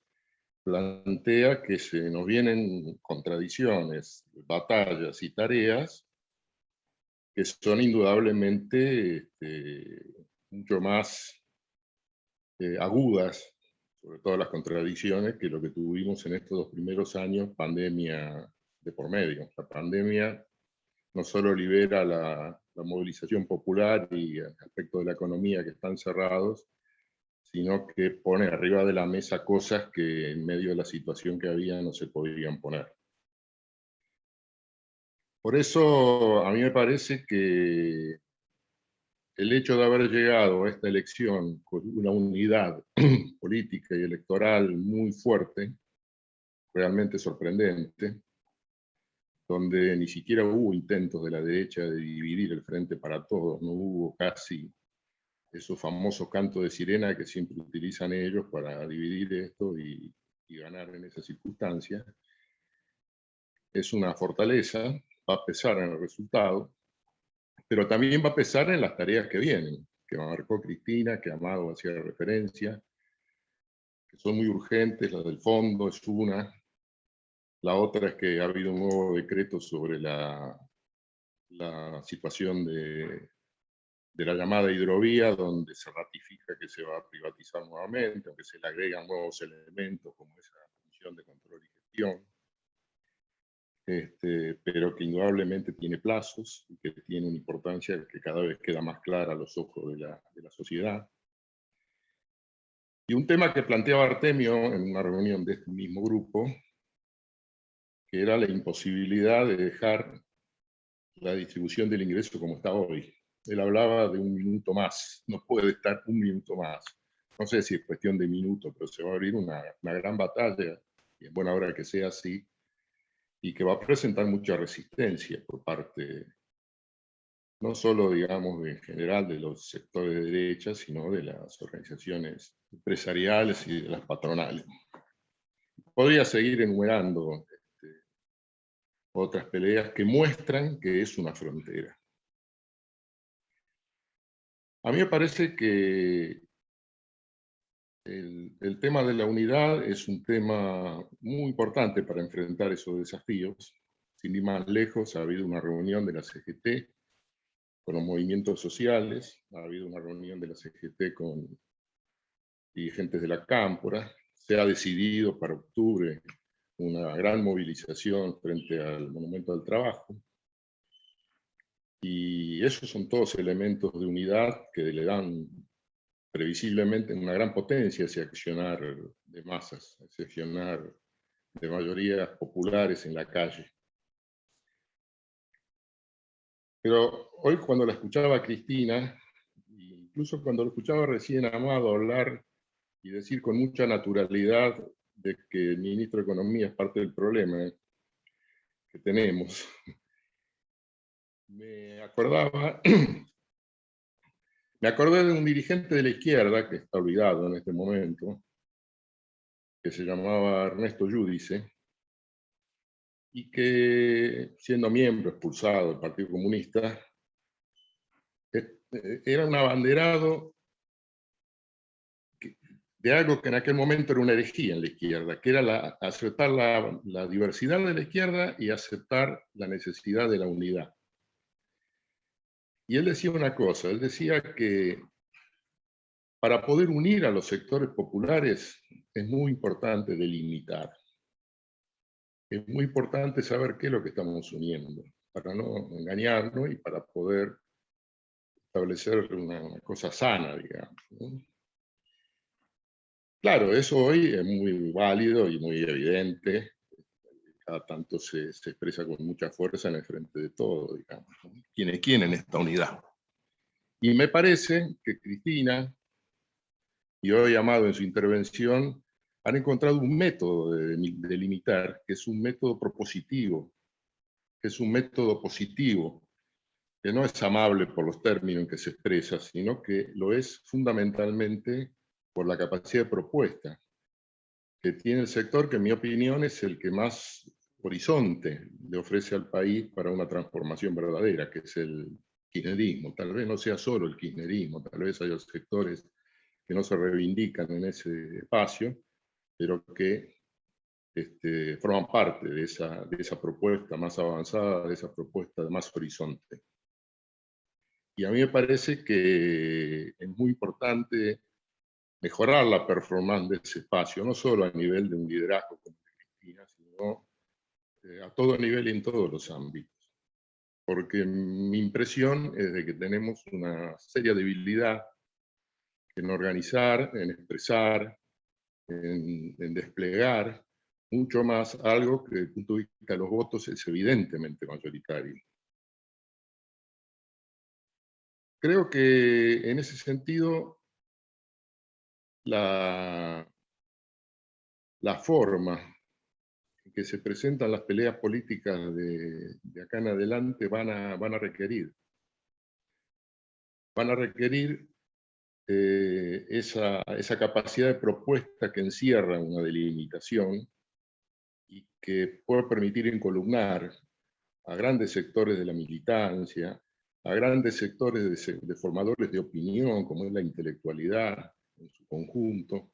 plantea que se nos vienen contradicciones, batallas y tareas que son indudablemente mucho más agudas, sobre todo las contradicciones, que lo que tuvimos en estos 2 primeros años, pandemia de por medio. La pandemia no solo libera la movilización popular y aspectos de la economía que están cerrados, sino que pone arriba de la mesa cosas que en medio de la situación que había no se podían poner. Por eso a mí me parece que el hecho de haber llegado a esta elección con una unidad política y electoral muy fuerte, realmente sorprendente, donde ni siquiera hubo intentos de la derecha de dividir el frente para todos, no hubo casi esos famosos cantos de sirena que siempre utilizan ellos para dividir esto y ganar en esa circunstancia. Es una fortaleza, va a pesar en el resultado, pero también va a pesar en las tareas que vienen, que marcó Cristina, que Amado hacía referencia, que son muy urgentes. La del fondo es una. La otra es que ha habido un nuevo decreto sobre la situación de la llamada hidrovía, donde se ratifica que se va a privatizar nuevamente, aunque se le agregan nuevos elementos como esa función de control y gestión, pero que indudablemente tiene plazos y que tiene una importancia que cada vez queda más clara a los ojos de la sociedad. Y un tema que planteaba Artemio en una reunión de este mismo grupo, que era la imposibilidad de dejar la distribución del ingreso como está hoy. Él hablaba de 1 minuto más, no puede estar 1 minuto más. No sé si es cuestión de minutos, pero se va a abrir una gran batalla, y es buena hora que sea así, y que va a presentar mucha resistencia por parte, no solo, digamos, en general de los sectores de derecha, sino de las organizaciones empresariales y de las patronales. Podría seguir enumerando otras peleas que muestran que es una frontera. A mí me parece que el tema de la unidad es un tema muy importante para enfrentar esos desafíos. Sin ir más lejos, ha habido una reunión de la CGT con los movimientos sociales, ha habido una reunión de la CGT con dirigentes de la Cámpora, se ha decidido para octubre una gran movilización frente al Monumento al Trabajo, y esos son todos elementos de unidad que le dan previsiblemente una gran potencia hacia accionar de masas, hacia accionar de mayorías populares en la calle. Pero hoy, cuando la escuchaba a Cristina, incluso cuando lo escuchaba recién a Amado hablar y decir con mucha naturalidad de que el ministro de Economía es parte del problema que tenemos, me acordé de un dirigente de la izquierda, que está olvidado en este momento, que se llamaba Ernesto Giudice, y que, siendo miembro expulsado del Partido Comunista, era un abanderado de algo que en aquel momento era una herejía en la izquierda, que era aceptar la diversidad de la izquierda y aceptar la necesidad de la unidad. Y él decía una cosa, él decía que para poder unir a los sectores populares es muy importante delimitar. Es muy importante saber qué es lo que estamos uniendo, para no engañarnos y para poder establecer una cosa sana, digamos, ¿no? Claro, eso hoy es muy válido y muy evidente. Cada tanto se expresa con mucha fuerza en el frente de todo, digamos, ¿no? ¿Quién es quién en esta unidad? Y me parece que Cristina, y hoy Amado en su intervención, han encontrado un método de delimitar, que es un método propositivo, que es un método positivo, que no es amable por los términos en que se expresa, sino que lo es fundamentalmente por la capacidad de propuesta que tiene el sector, que en mi opinión es el que más horizonte le ofrece al país para una transformación verdadera, que es el kirchnerismo. Tal vez no sea solo el kirchnerismo, tal vez haya sectores que no se reivindican en ese espacio, pero que forman parte de esa propuesta más avanzada, de esa propuesta de más horizonte. Y a mí me parece que es muy importante mejorar la performance de ese espacio, no solo a nivel de un liderazgo como Cristina, sino a todo nivel y en todos los ámbitos. Porque mi impresión es de que tenemos una seria debilidad en organizar, en expresar, en desplegar mucho más algo que desde el punto de vista de los votos es evidentemente mayoritario. Creo que en ese sentido la forma en que se presentan las peleas políticas de acá en adelante van a requerir esa capacidad de propuesta que encierra una delimitación y que puede permitir encolumnar a grandes sectores de la militancia, a grandes sectores de formadores de opinión, como es la intelectualidad en su conjunto,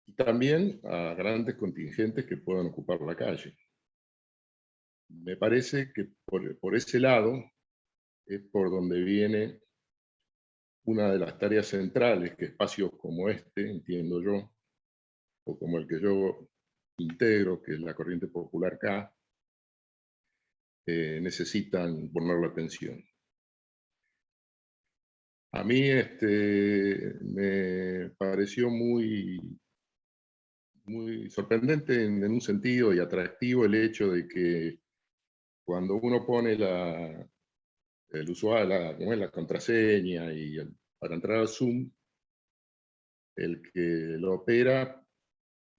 y también a grandes contingentes que puedan ocupar la calle. Me parece que por ese lado es por donde viene una de las tareas centrales que espacios como este, entiendo yo, o como el que yo integro, que es la Corriente Popular K, necesitan poner la atención. A mí me pareció muy sorprendente en un sentido y atractivo el hecho de que cuando uno pone el usuario, como es la contraseña para entrar al Zoom, el que lo opera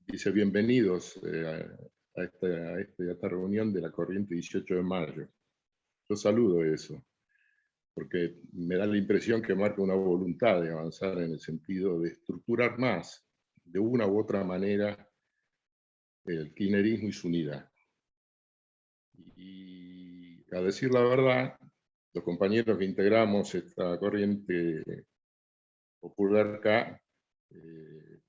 dice bienvenidos a esta reunión de la Corriente 18 de mayo. Yo saludo eso, porque me da la impresión que marca una voluntad de avanzar en el sentido de estructurar más, de una u otra manera, el kirchnerismo y su unidad. Y a decir la verdad, los compañeros que integramos esta Corriente Popular K,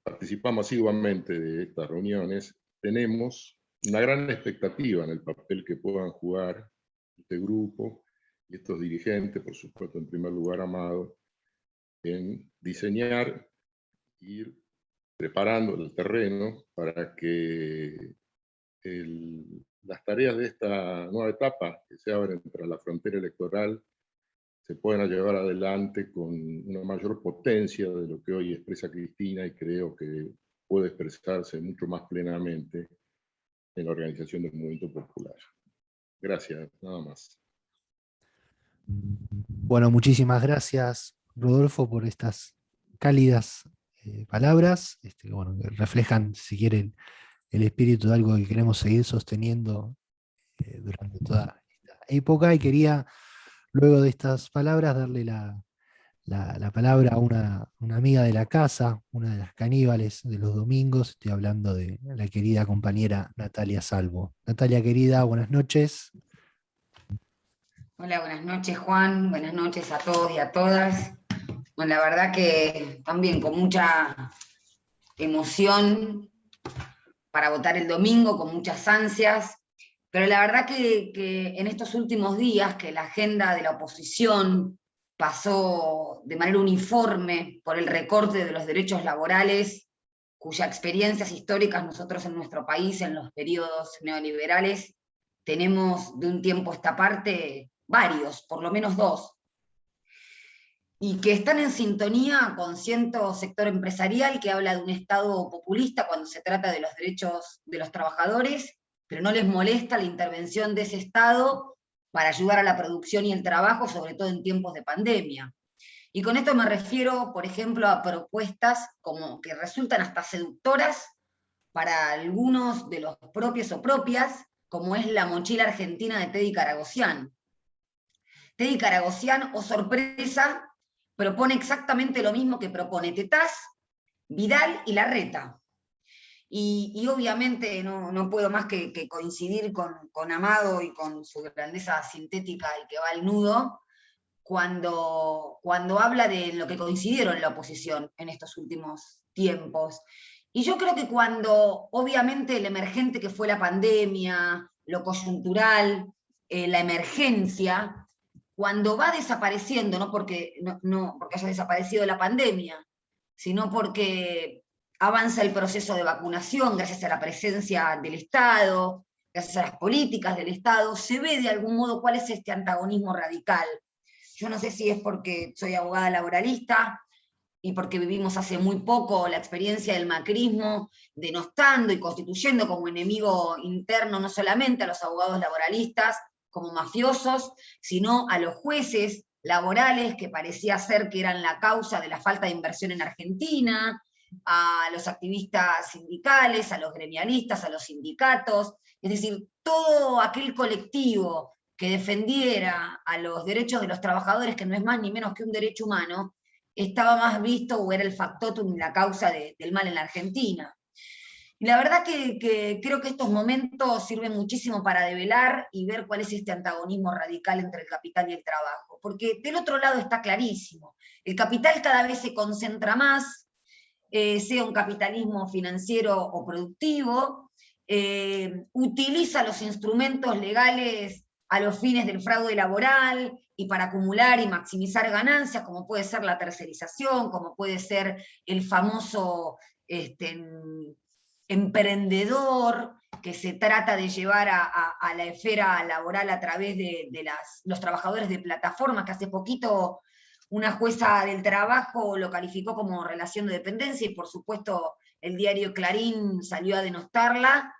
participamos asiduamente de estas reuniones, tenemos una gran expectativa en el papel que puedan jugar este grupo y estos dirigentes, por supuesto en primer lugar Amado, en diseñar e ir preparando el terreno para que las tareas de esta nueva etapa que se abre entre la frontera electoral se puedan llevar adelante con una mayor potencia de lo que hoy expresa Cristina, y creo que puede expresarse mucho más plenamente en la organización del movimiento popular. Gracias, nada más. Bueno, muchísimas gracias, Rodolfo, por estas cálidas palabras, bueno, que reflejan, si quieren, el espíritu de algo que queremos seguir sosteniendo durante toda esta época. Y quería, luego de estas palabras, darle la palabra a una amiga de la casa, una de las caníbales de los domingos. Estoy hablando de la querida compañera Natalia Salvo. Natalia, querida, buenas noches. Hola, buenas noches, Juan. Buenas noches a todos y a todas. Bueno, la verdad que también con mucha emoción para votar el domingo, con muchas ansias, pero la verdad que en estos últimos días que la agenda de la oposición pasó de manera uniforme por el recorte de los derechos laborales, cuyas experiencias históricas nosotros en nuestro país, en los periodos neoliberales, tenemos de un tiempo a esta parte varios, por lo menos 2, y que están en sintonía con cierto sector empresarial que habla de un Estado populista cuando se trata de los derechos de los trabajadores, pero no les molesta la intervención de ese Estado para ayudar a la producción y el trabajo, sobre todo en tiempos de pandemia. Y con esto me refiero, por ejemplo, a propuestas como que resultan hasta seductoras para algunos de los propios o propias, como es la mochila argentina de Teddy Karagossian. Teddy Karagossian, oh sorpresa, propone exactamente lo mismo que propone Tetaz, Vidal y Larreta. Y obviamente no puedo más que coincidir con Amado y con su grandeza sintética y que va al nudo, cuando habla de lo que coincidieron en la oposición en estos últimos tiempos. Y yo creo que cuando, obviamente, el emergente que fue la pandemia, lo coyuntural, la emergencia, cuando va desapareciendo, no porque haya desaparecido la pandemia, sino porque avanza el proceso de vacunación gracias a la presencia del Estado, gracias a las políticas del Estado, se ve de algún modo cuál es este antagonismo radical. Yo no sé si es porque soy abogada laboralista y porque vivimos hace muy poco la experiencia del macrismo, denostando y constituyendo como enemigo interno no solamente a los abogados laboralistas como mafiosos, sino a los jueces laborales que parecía ser que eran la causa de la falta de inversión en Argentina, a los activistas sindicales, a los gremialistas, a los sindicatos, es decir, todo aquel colectivo que defendiera a los derechos de los trabajadores, que no es más ni menos que un derecho humano, estaba más visto o era el factotum, la causa del mal en la Argentina. Y la verdad que creo que estos momentos sirven muchísimo para develar y ver cuál es este antagonismo radical entre el capital y el trabajo, porque del otro lado está clarísimo, el capital cada vez se concentra más, sea un capitalismo financiero o productivo, utiliza los instrumentos legales a los fines del fraude laboral y para acumular y maximizar ganancias, como puede ser la tercerización, como puede ser el famoso emprendedor que se trata de llevar a la esfera laboral a través de los trabajadores de plataformas, que hace poquito una jueza del trabajo lo calificó como relación de dependencia, y por supuesto el diario Clarín salió a denostarla,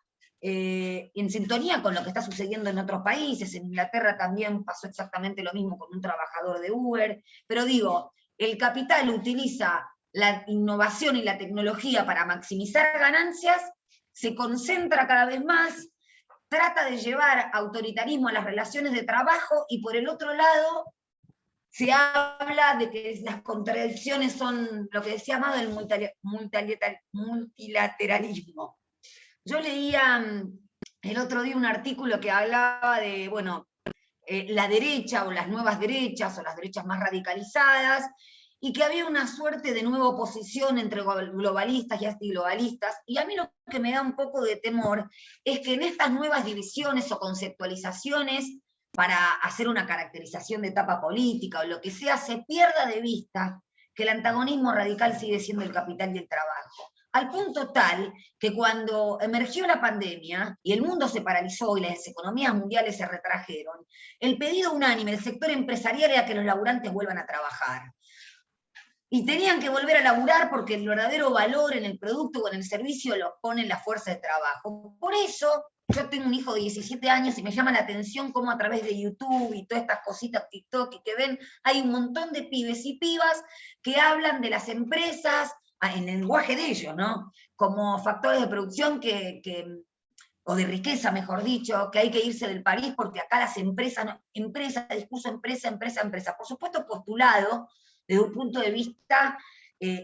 en sintonía con lo que está sucediendo en otros países. En Inglaterra también pasó exactamente lo mismo con un trabajador de Uber, pero digo, el capital utiliza la innovación y la tecnología para maximizar ganancias, se concentra cada vez más, trata de llevar autoritarismo a las relaciones de trabajo, y por el otro lado se habla de que las contradicciones son lo que decía Amado, el multilateralismo. Yo leía el otro día un artículo que hablaba de, bueno, la derecha o las nuevas derechas o las derechas más radicalizadas, y que había una suerte de nueva oposición entre globalistas y antiglobalistas, y a mí lo que me da un poco de temor es que en estas nuevas divisiones o conceptualizaciones para hacer una caracterización de etapa política o lo que sea, se pierda de vista que el antagonismo radical sigue siendo el capital y el trabajo. Al punto tal que cuando emergió la pandemia y el mundo se paralizó y las economías mundiales se retrajeron, el pedido unánime del sector empresarial era que los laburantes vuelvan a trabajar. Y tenían que volver a laburar porque el verdadero valor en el producto o en el servicio lo pone la fuerza de trabajo. Por eso, yo tengo un hijo de 17 años y me llama la atención cómo a través de YouTube y todas estas cositas, TikTok, y que ven, hay un montón de pibes y pibas que hablan de las empresas, en el lenguaje de ellos, ¿no? Como factores de producción o de riqueza, mejor dicho, que hay que irse del país porque acá las empresas, discurso empresa, por supuesto postulado desde un punto de vista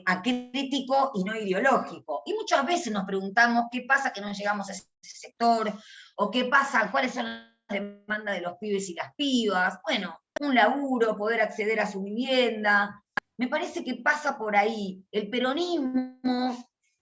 acrítico y no ideológico. Y muchas veces nos preguntamos qué pasa que no llegamos a ese sector, o qué pasa, cuáles son las demandas de los pibes y las pibas. Bueno, un laburo, poder acceder a su vivienda. Me parece que pasa por ahí. El peronismo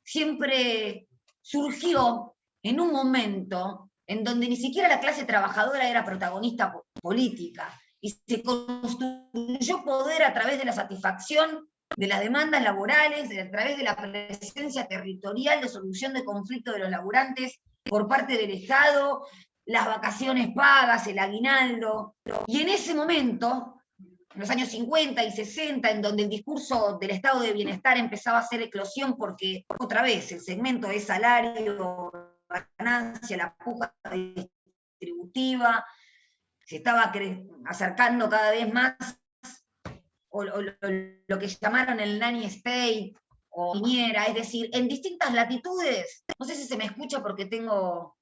siempre surgió en un momento en donde ni siquiera la clase trabajadora era protagonista política, y se construyó poder a través de la satisfacción de las demandas laborales, a través de la presencia territorial de solución de conflictos de los laburantes por parte del Estado, las vacaciones pagas, el aguinaldo. Y en ese momento, en los años 50 y 60, en donde el discurso del estado de bienestar empezaba a hacer eclosión porque, otra vez, el segmento de salario, ganancia, la puja distributiva, se estaba acercando cada vez más, o lo que llamaron el nanny state, o niñera, es decir, en distintas latitudes. No sé si se me escucha porque tengo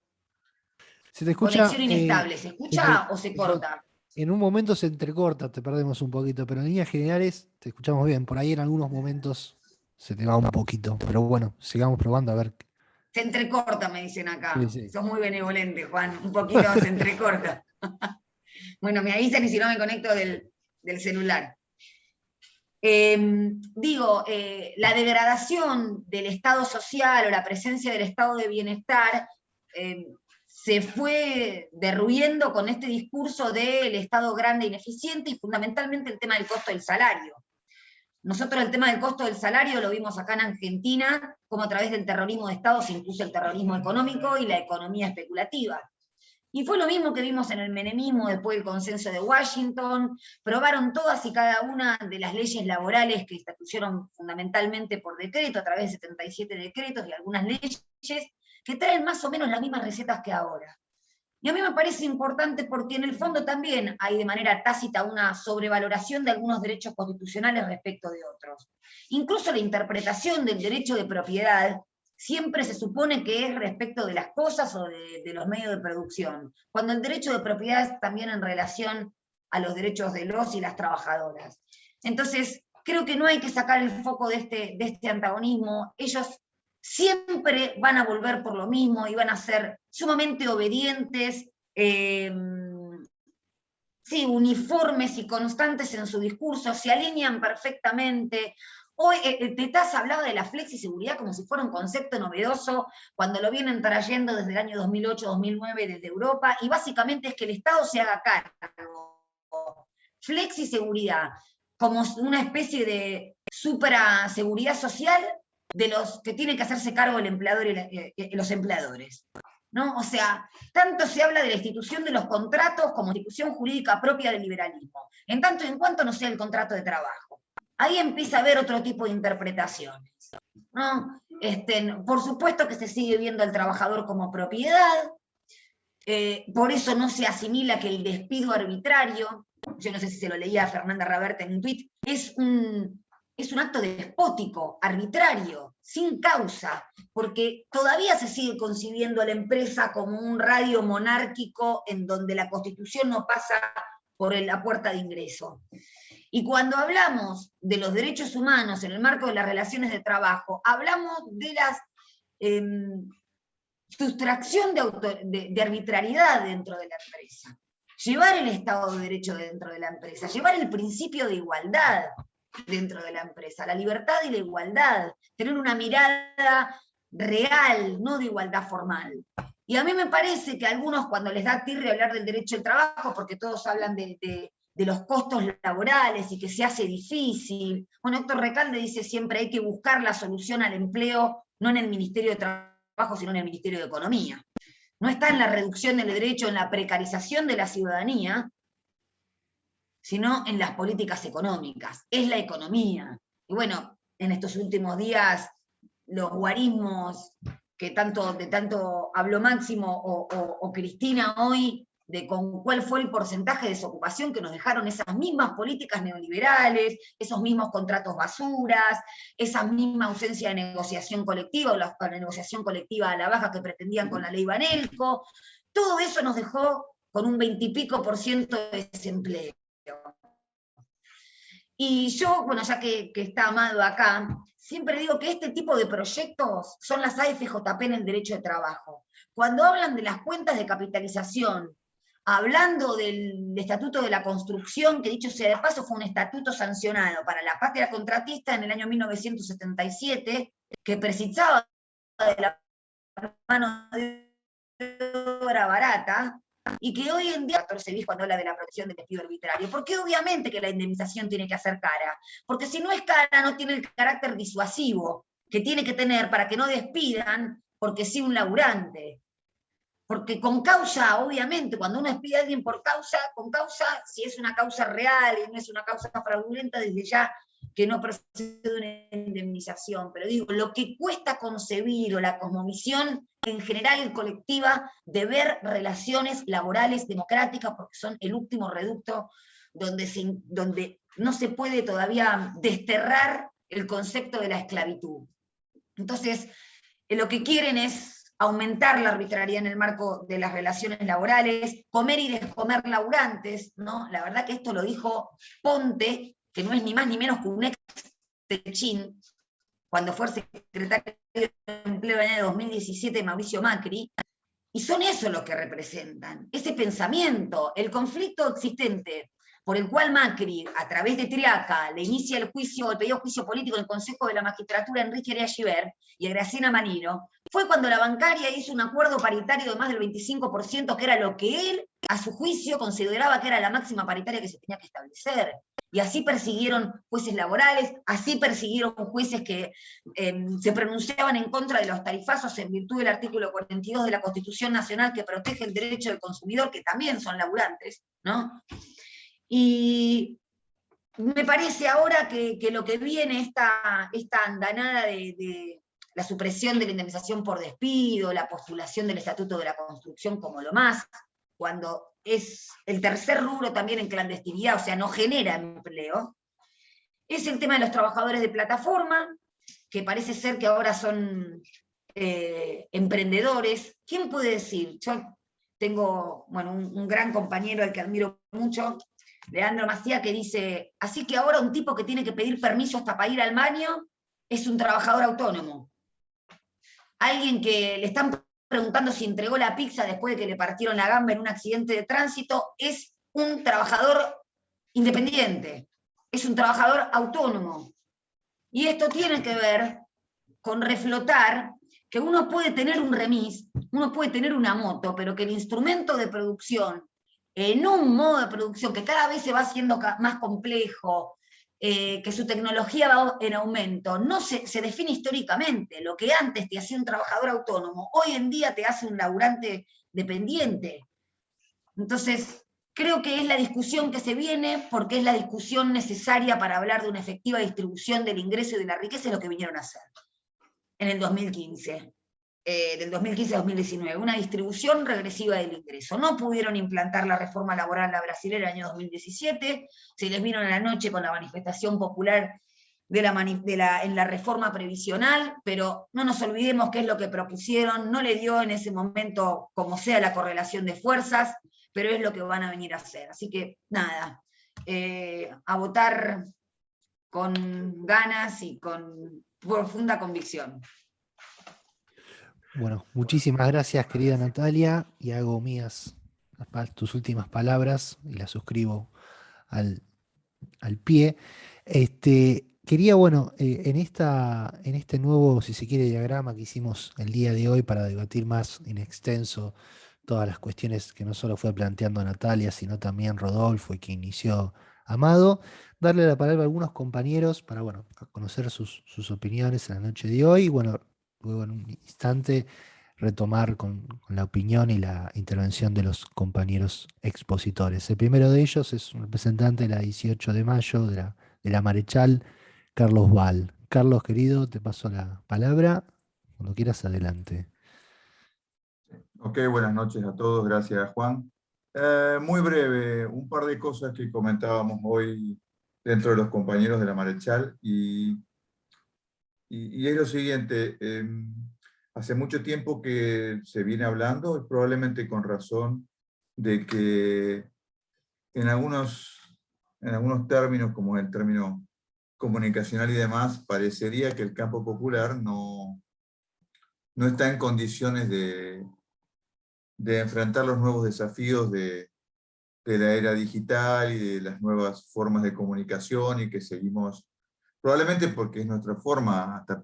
Se te escucha, conexión inestable. ¿Se escucha o se corta? En un momento se entrecorta, te perdemos un poquito, pero en líneas generales te escuchamos bien. Por ahí en algunos momentos se te va un poquito, pero bueno, sigamos probando a ver. Se entrecorta, me dicen acá. Sí, sí. Sos muy benevolente, Juan. Un poquito se entrecorta. Bueno, me avisan y si no me conecto del celular. La degradación del Estado social o la presencia del Estado de bienestar se fue derruyendo con este discurso del Estado grande e ineficiente y fundamentalmente el tema del costo del salario. Nosotros el tema del costo del salario lo vimos acá en Argentina, como a través del terrorismo de Estado se impuso el terrorismo económico y la economía especulativa. Y fue lo mismo que vimos en el menemismo después del consenso de Washington, probaron todas y cada una de las leyes laborales que establecieron fundamentalmente por decreto, a través de 77 decretos y algunas leyes, que traen más o menos las mismas recetas que ahora. Y a mí me parece importante porque en el fondo también hay de manera tácita una sobrevaloración de algunos derechos constitucionales respecto de otros. Incluso la interpretación del derecho de propiedad siempre se supone que es respecto de las cosas o de los medios de producción, cuando el derecho de propiedad es también en relación a los derechos de los y las trabajadoras. Entonces, creo que no hay que sacar el foco de este antagonismo. Ellos siempre van a volver por lo mismo y van a ser sumamente obedientes, uniformes y constantes en su discurso, se alinean perfectamente. Hoy Tetaz hablaba de la flexiseguridad como si fuera un concepto novedoso, cuando lo vienen trayendo desde el año 2008-2009 desde Europa, y básicamente es que el Estado se haga cargo. Flexiseguridad, como una especie de supraseguridad social de los que tienen que hacerse cargo el empleador y los empleadores. ¿No? O sea, tanto se habla de la institución de los contratos como institución jurídica propia del liberalismo, en tanto y en cuanto no sea el contrato de trabajo. Ahí empieza a haber otro tipo de interpretaciones, ¿no? Por supuesto que se sigue viendo al trabajador como propiedad, por eso no se asimila que el despido arbitrario, yo no sé si se lo leía a Fernanda Raberte en un tuit, es un acto despótico, arbitrario, sin causa, porque todavía se sigue concibiendo a la empresa como un radio monárquico en donde la Constitución no pasa por la puerta de ingreso. Y cuando hablamos de los derechos humanos en el marco de las relaciones de trabajo, hablamos de la sustracción de arbitrariedad dentro de la empresa. Llevar el Estado de Derecho dentro de la empresa, llevar el principio de igualdad dentro de la empresa, la libertad y la igualdad, tener una mirada real, no de igualdad formal. Y a mí me parece que a algunos cuando les da tirria hablar del derecho al trabajo, porque todos hablan de los costos laborales y que se hace difícil, bueno, Héctor Recalde dice siempre hay que buscar la solución al empleo, no en el Ministerio de Trabajo, sino en el Ministerio de Economía. No está en la reducción del derecho, en la precarización de la ciudadanía, sino en las políticas económicas, es la economía. Y bueno, en estos últimos días, los guarismos que de tanto habló Máximo o Cristina hoy, de con cuál fue el porcentaje de desocupación que nos dejaron esas mismas políticas neoliberales, esos mismos contratos basuras, esa misma ausencia de negociación colectiva, o la negociación colectiva a la baja que pretendían con la ley Banelco, todo eso nos dejó con un 20 y pico % de desempleo. Y yo, bueno, ya que está Amado acá, siempre digo que este tipo de proyectos son las AFJP en el derecho de trabajo. Cuando hablan de las cuentas de capitalización, hablando del Estatuto de la Construcción, que dicho sea de paso fue un estatuto sancionado para la patria contratista en el año 1977, que precisaba de la mano de obra barata, y que hoy en día, 14 bis cuando habla de la protección del despido arbitrario, porque obviamente que la indemnización tiene que hacer cara, porque si no es cara no tiene el carácter disuasivo que tiene que tener para que no despidan porque sí un laburante. Porque con causa, obviamente, cuando uno despide a alguien por causa, con causa, si es una causa real y no es una causa fraudulenta, desde ya que no procede una indemnización. Pero digo, lo que cuesta concebir o la cosmovisión en general y colectiva de ver relaciones laborales democráticas, porque son el último reducto donde no se puede todavía desterrar el concepto de la esclavitud. Entonces, lo que quieren es aumentar la arbitrariedad en el marco de las relaciones laborales, comer y descomer laburantes, ¿no? La verdad que esto lo dijo Ponte, que no es ni más ni menos que un ex Techín, cuando fue secretario de Empleo en el año 2017 Mauricio Macri, y son eso lo que representan, ese pensamiento, el conflicto existente por el cual Macri, a través de Triaca, le inicia el juicio, el pedido de juicio político en el Consejo de la Magistratura a Enrique Aguiar y a Graciela Manino, fue cuando la bancaria hizo un acuerdo paritario de más del 25%, que era lo que él, a su juicio, consideraba que era la máxima paritaria que se tenía que establecer. Y así persiguieron jueces laborales, así persiguieron jueces que se pronunciaban en contra de los tarifazos en virtud del artículo 42 de la Constitución Nacional que protege el derecho del consumidor, que también son laburantes, ¿no? Y me parece ahora que lo que viene, esta andanada de la supresión de la indemnización por despido, la postulación del Estatuto de la Construcción como lo más, cuando es el tercer rubro también en clandestinidad, o sea, no genera empleo, es el tema de los trabajadores de plataforma, que parece ser que ahora son emprendedores. ¿Quién puede decir? Yo tengo, bueno, un gran compañero al que admiro mucho, Leandro Macía, que dice, así que ahora un tipo que tiene que pedir permiso hasta para ir al baño es un trabajador autónomo. Alguien que le están preguntando si entregó la pizza después de que le partieron la gamba en un accidente de tránsito es un trabajador independiente, es un trabajador autónomo. Y esto tiene que ver con reflotar que uno puede tener un remis, uno puede tener una moto, pero que el instrumento de producción en un modo de producción que cada vez se va haciendo más complejo, que su tecnología va en aumento, no se define históricamente. Lo que antes te hacía un trabajador autónomo, hoy en día te hace un laburante dependiente. Entonces, creo que es la discusión que se viene, porque es la discusión necesaria para hablar de una efectiva distribución del ingreso y de la riqueza, es lo que vinieron a hacer en el 2015. Del 2015 a 2019, una distribución regresiva del ingreso. No pudieron implantar la reforma laboral la brasilera en el año 2017, se les vino en la noche con la manifestación popular en la reforma previsional, pero no nos olvidemos qué es lo que propusieron, no le dio en ese momento como sea la correlación de fuerzas, pero es lo que van a venir a hacer. Así que nada, a votar con ganas y con profunda convicción. Bueno, muchísimas gracias, querida Natalia, y hago mías tus últimas palabras y las suscribo al pie. Quería, bueno, en este nuevo, si se quiere, diagrama que hicimos el día de hoy para debatir más en extenso todas las cuestiones que no solo fue planteando Natalia, sino también Rodolfo y que inició Amado, darle la palabra a algunos compañeros para, bueno, conocer sus opiniones en la noche de hoy, y bueno, luego en un instante retomar con la opinión y la intervención de los compañeros expositores. El primero de ellos es un representante de la 18 de mayo de la Marechal, Carlos Val. Carlos, querido, te paso la palabra. Cuando quieras, adelante. Ok, buenas noches a todos. Gracias, Juan. Muy breve, un par de cosas que comentábamos hoy dentro de los compañeros de la Marechal, y es lo siguiente. Hace mucho tiempo que se viene hablando, y probablemente con razón, de que en algunos términos, como el término comunicacional y demás, parecería que el campo popular no está en condiciones de enfrentar los nuevos desafíos de la era digital y de las nuevas formas de comunicación, y que seguimos, probablemente porque es nuestra forma, hasta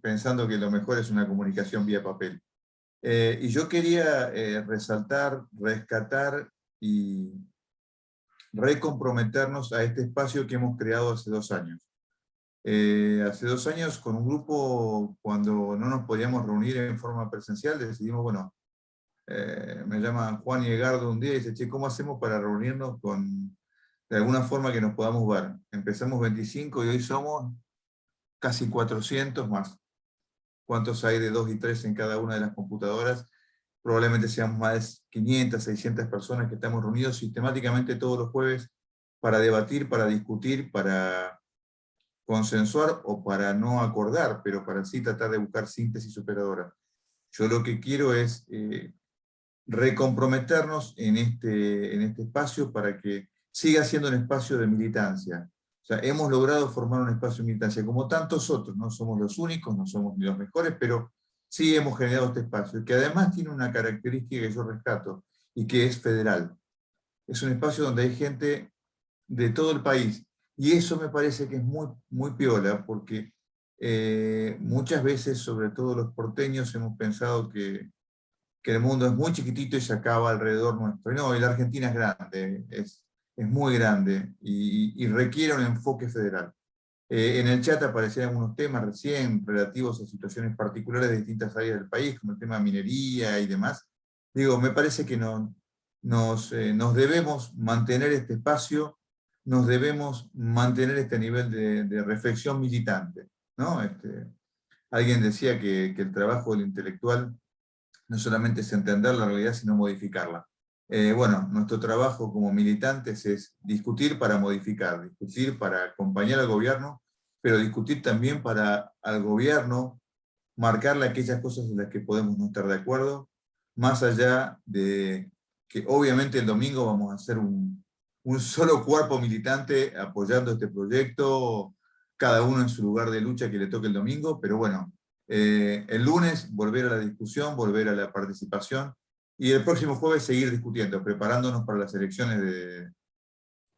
pensando que lo mejor es una comunicación vía papel. Y yo quería resaltar, rescatar y recomprometernos a este espacio que hemos creado hace 2 años. Hace 2 años, con un grupo, cuando no nos podíamos reunir en forma presencial, decidimos, bueno, me llama Juan y Edgardo un día y dice, che, ¿cómo hacemos para reunirnos de alguna forma que nos podamos ver? Empezamos 25 y hoy somos casi 400 más. ¿Cuántos hay de 2 y 3 en cada una de las computadoras? Probablemente seamos más de 500, 600 personas que estamos reunidos sistemáticamente todos los jueves para debatir, para discutir, para consensuar o para no acordar, pero para sí tratar de buscar síntesis superadora. Yo lo que quiero es recomprometernos en este espacio para que siga siendo un espacio de militancia. O sea, hemos logrado formar un espacio de militancia, como tantos otros, no somos los únicos, no somos ni los mejores, pero sí hemos generado este espacio, que además tiene una característica que yo rescato, y que es federal. Es un espacio donde hay gente de todo el país, y eso me parece que es muy, muy piola, porque muchas veces, sobre todo los porteños, hemos pensado que el mundo es muy chiquitito y se acaba alrededor nuestro. No, y la Argentina es grande, es muy grande y requiere un enfoque federal. En el chat aparecían algunos temas recién relativos a situaciones particulares de distintas áreas del país, como el tema de minería y demás. Digo, me parece que nos debemos mantener este espacio, nos debemos mantener este nivel de reflexión militante, ¿no? Alguien decía que el trabajo del intelectual no solamente es entender la realidad, sino modificarla. Bueno, nuestro trabajo como militantes es discutir para modificar, discutir para acompañar al gobierno, pero discutir también para al gobierno marcarle aquellas cosas en las que podemos no estar de acuerdo, más allá de que obviamente el domingo vamos a hacer un solo cuerpo militante apoyando este proyecto, cada uno en su lugar de lucha que le toque el domingo, pero bueno, el lunes volver a la discusión, volver a la participación, y el próximo jueves seguir discutiendo, preparándonos para las elecciones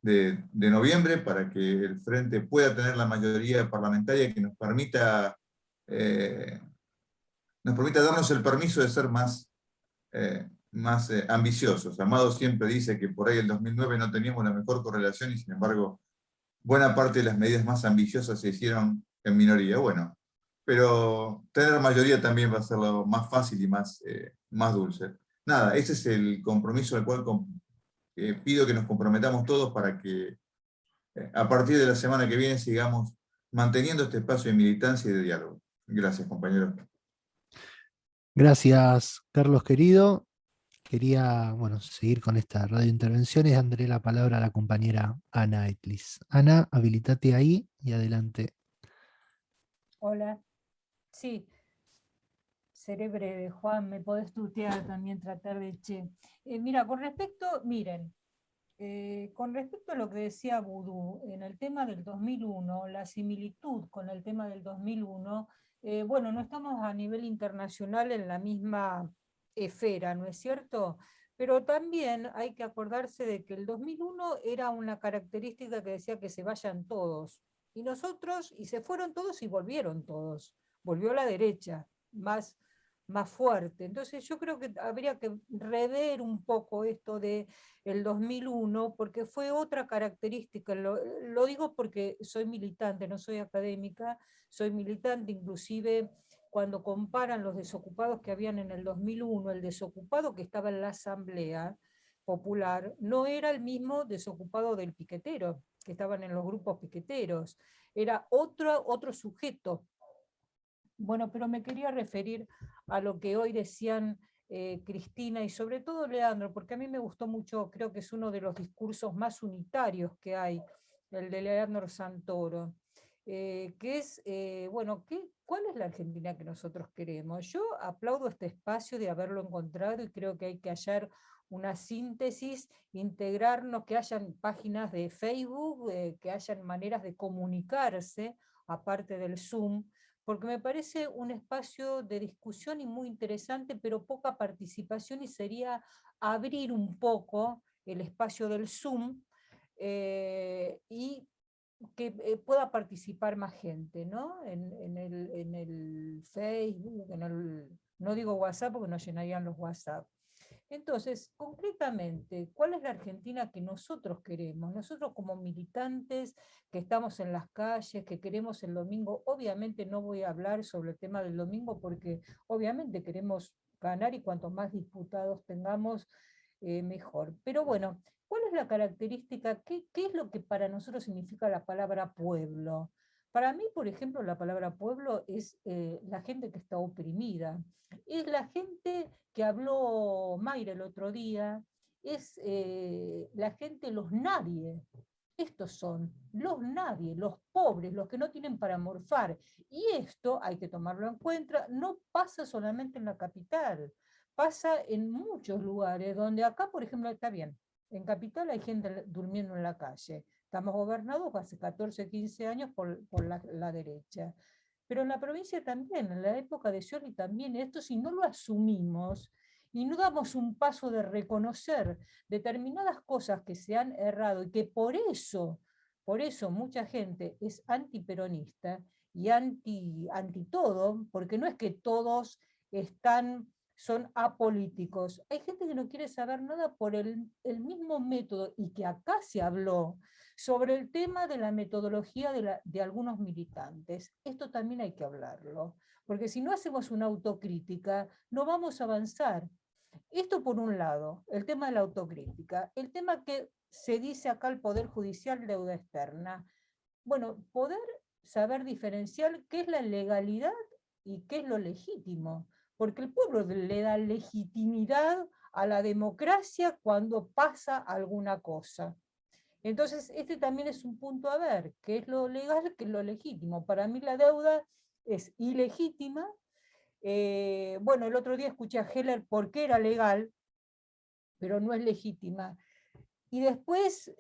de noviembre, para que el Frente pueda tener la mayoría parlamentaria que nos permita darnos el permiso de ser más ambiciosos. Amado siempre dice que por ahí el 2009 no teníamos la mejor correlación y sin embargo buena parte de las medidas más ambiciosas se hicieron en minoría. Bueno, pero tener mayoría también va a ser lo más fácil y más dulce. Nada, ese es el compromiso al cual pido que nos comprometamos todos para que a partir de la semana que viene sigamos manteniendo este espacio de militancia y de diálogo. Gracias, compañeros. Gracias, Carlos querido. Quería, bueno, seguir con esta radio intervenciones. Daré la palabra a la compañera Ana Etlis. Ana, habilitate ahí y adelante. Hola. Sí, seré breve. Juan, me podés tutear también, tratar de che. Mira, con respecto a lo que decía Vudú, en el tema del 2001, la similitud con el tema del 2001, bueno, no estamos a nivel internacional en la misma esfera, ¿no es cierto? Pero también hay que acordarse de que el 2001 era una característica que decía que se vayan todos. Y se fueron todos y volvieron todos. Volvió la derecha, más fuerte. Entonces yo creo que habría que rever un poco esto de el 2001, porque fue otra característica. Lo digo porque soy militante, no soy académica, soy militante, inclusive cuando comparan los desocupados que habían en el 2001, el desocupado que estaba en la Asamblea Popular no era el mismo desocupado del piquetero, que estaban en los grupos piqueteros, era otro sujeto. Bueno, pero me quería referir a lo que hoy decían Cristina y sobre todo Leandro, porque a mí me gustó mucho, creo que es uno de los discursos más unitarios que hay, el de Leandro Santoro, que es, bueno, ¿cuál es la Argentina que nosotros queremos? Yo aplaudo este espacio de haberlo encontrado y creo que hay que hallar una síntesis, integrarnos, que hayan páginas de Facebook, que hayan maneras de comunicarse, aparte del Zoom, porque me parece un espacio de discusión y muy interesante, pero poca participación, y sería abrir un poco el espacio del Zoom y que pueda participar más gente, ¿no? En el Facebook, No digo WhatsApp porque nos llenarían los WhatsApp. Entonces, concretamente, ¿cuál es la Argentina que nosotros queremos? Nosotros como militantes que estamos en las calles, que queremos el domingo, obviamente no voy a hablar sobre el tema del domingo porque obviamente queremos ganar y cuanto más diputados tengamos, mejor. Pero bueno, ¿cuál es la característica? ¿Qué es lo que para nosotros significa la palabra pueblo? Para mí, por ejemplo, la palabra pueblo es la gente que está oprimida. Es la gente que habló Mayra el otro día, es la gente, los nadie. Estos son los nadie, los pobres, los que no tienen para morfar. Y esto hay que tomarlo en cuenta, no pasa solamente en la capital, pasa en muchos lugares donde acá, por ejemplo, está bien. En capital hay gente durmiendo en la calle. Estamos gobernados hace 14, 15 años por la derecha. Pero en la provincia también, en la época de Scioli también, esto si no lo asumimos y no damos un paso de reconocer determinadas cosas que se han errado y que por eso mucha gente es antiperonista y anti todo, porque no es que todos son apolíticos. Hay gente que no quiere saber nada por el mismo método y que acá se habló sobre el tema de la metodología de algunos militantes. Esto también hay que hablarlo, porque si no hacemos una autocrítica, no vamos a avanzar. Esto por un lado, el tema de la autocrítica. El tema que se dice acá el Poder Judicial, deuda externa. Bueno, poder saber diferenciar qué es la legalidad y qué es lo legítimo, porque el pueblo le da legitimidad a la democracia cuando pasa alguna cosa. Entonces, este también es un punto a ver, qué es lo legal, qué es lo legítimo. Para mí la deuda es ilegítima. Bueno, el otro día escuché a Heller por qué era legal, pero no es legítima. Y después,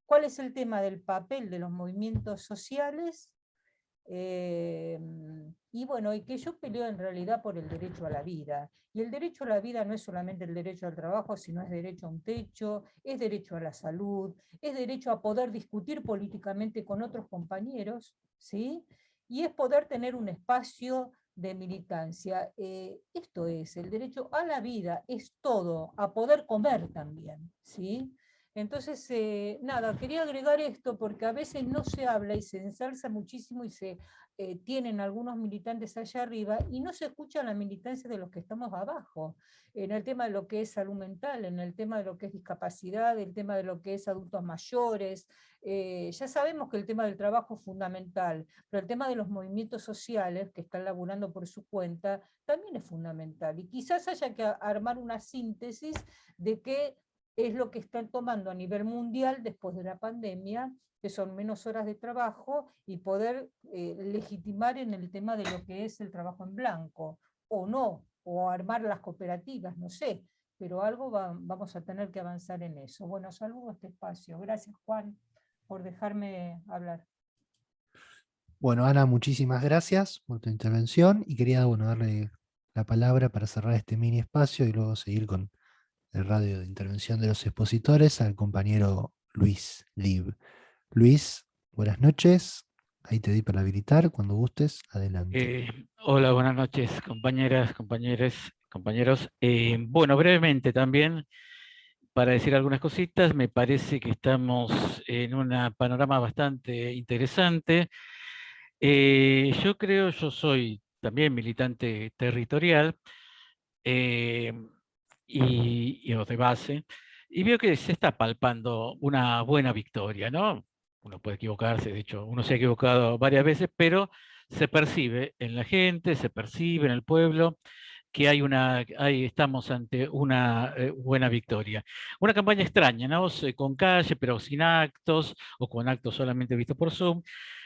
¿cuál es el tema del papel de los movimientos sociales? Y bueno, y que yo peleo en realidad por el derecho a la vida. Y el derecho a la vida no es solamente el derecho al trabajo, sino es derecho a un techo, es derecho a la salud, es derecho a poder discutir políticamente con otros compañeros, ¿sí? Y es poder tener un espacio de militancia. Esto es, el derecho a la vida es todo, a poder comer también, ¿sí? Entonces, nada, quería agregar esto porque a veces no se habla y se ensalza muchísimo y se tienen algunos militantes allá arriba y no se escucha la militancia de los que estamos abajo, en el tema de lo que es salud mental, en el tema de lo que es discapacidad, el tema de lo que es adultos mayores. Ya sabemos que el tema del trabajo es fundamental, pero el tema de los movimientos sociales que están laburando por su cuenta también es fundamental. Y quizás haya que armar una síntesis de qué es lo que están tomando a nivel mundial después de la pandemia, que son menos horas de trabajo y poder legitimar en el tema de lo que es el trabajo en blanco, o no, o armar las cooperativas, no sé, pero algo vamos a tener que avanzar en eso. Bueno, saludo a este espacio. Gracias, Juan, por dejarme hablar. Bueno, Ana, muchísimas gracias por tu intervención y quería, bueno, darle la palabra para cerrar este mini espacio y luego seguir con el radio de intervención de los expositores al compañero Luis Lib. Luis, buenas noches. Ahí te di para habilitar, cuando gustes, adelante. Hola, buenas noches, compañeras, compañeros. Bueno, brevemente también, para decir algunas cositas, me parece que estamos en un panorama bastante interesante. Yo soy también militante territorial o de base, y veo que se está palpando una buena victoria, ¿no? Uno puede equivocarse, de hecho, uno se ha equivocado varias veces, pero se percibe en la gente, se percibe en el pueblo que estamos ante una buena victoria. Una campaña extraña, ¿no? Con calle, pero sin actos, o con actos solamente vistos por Zoom,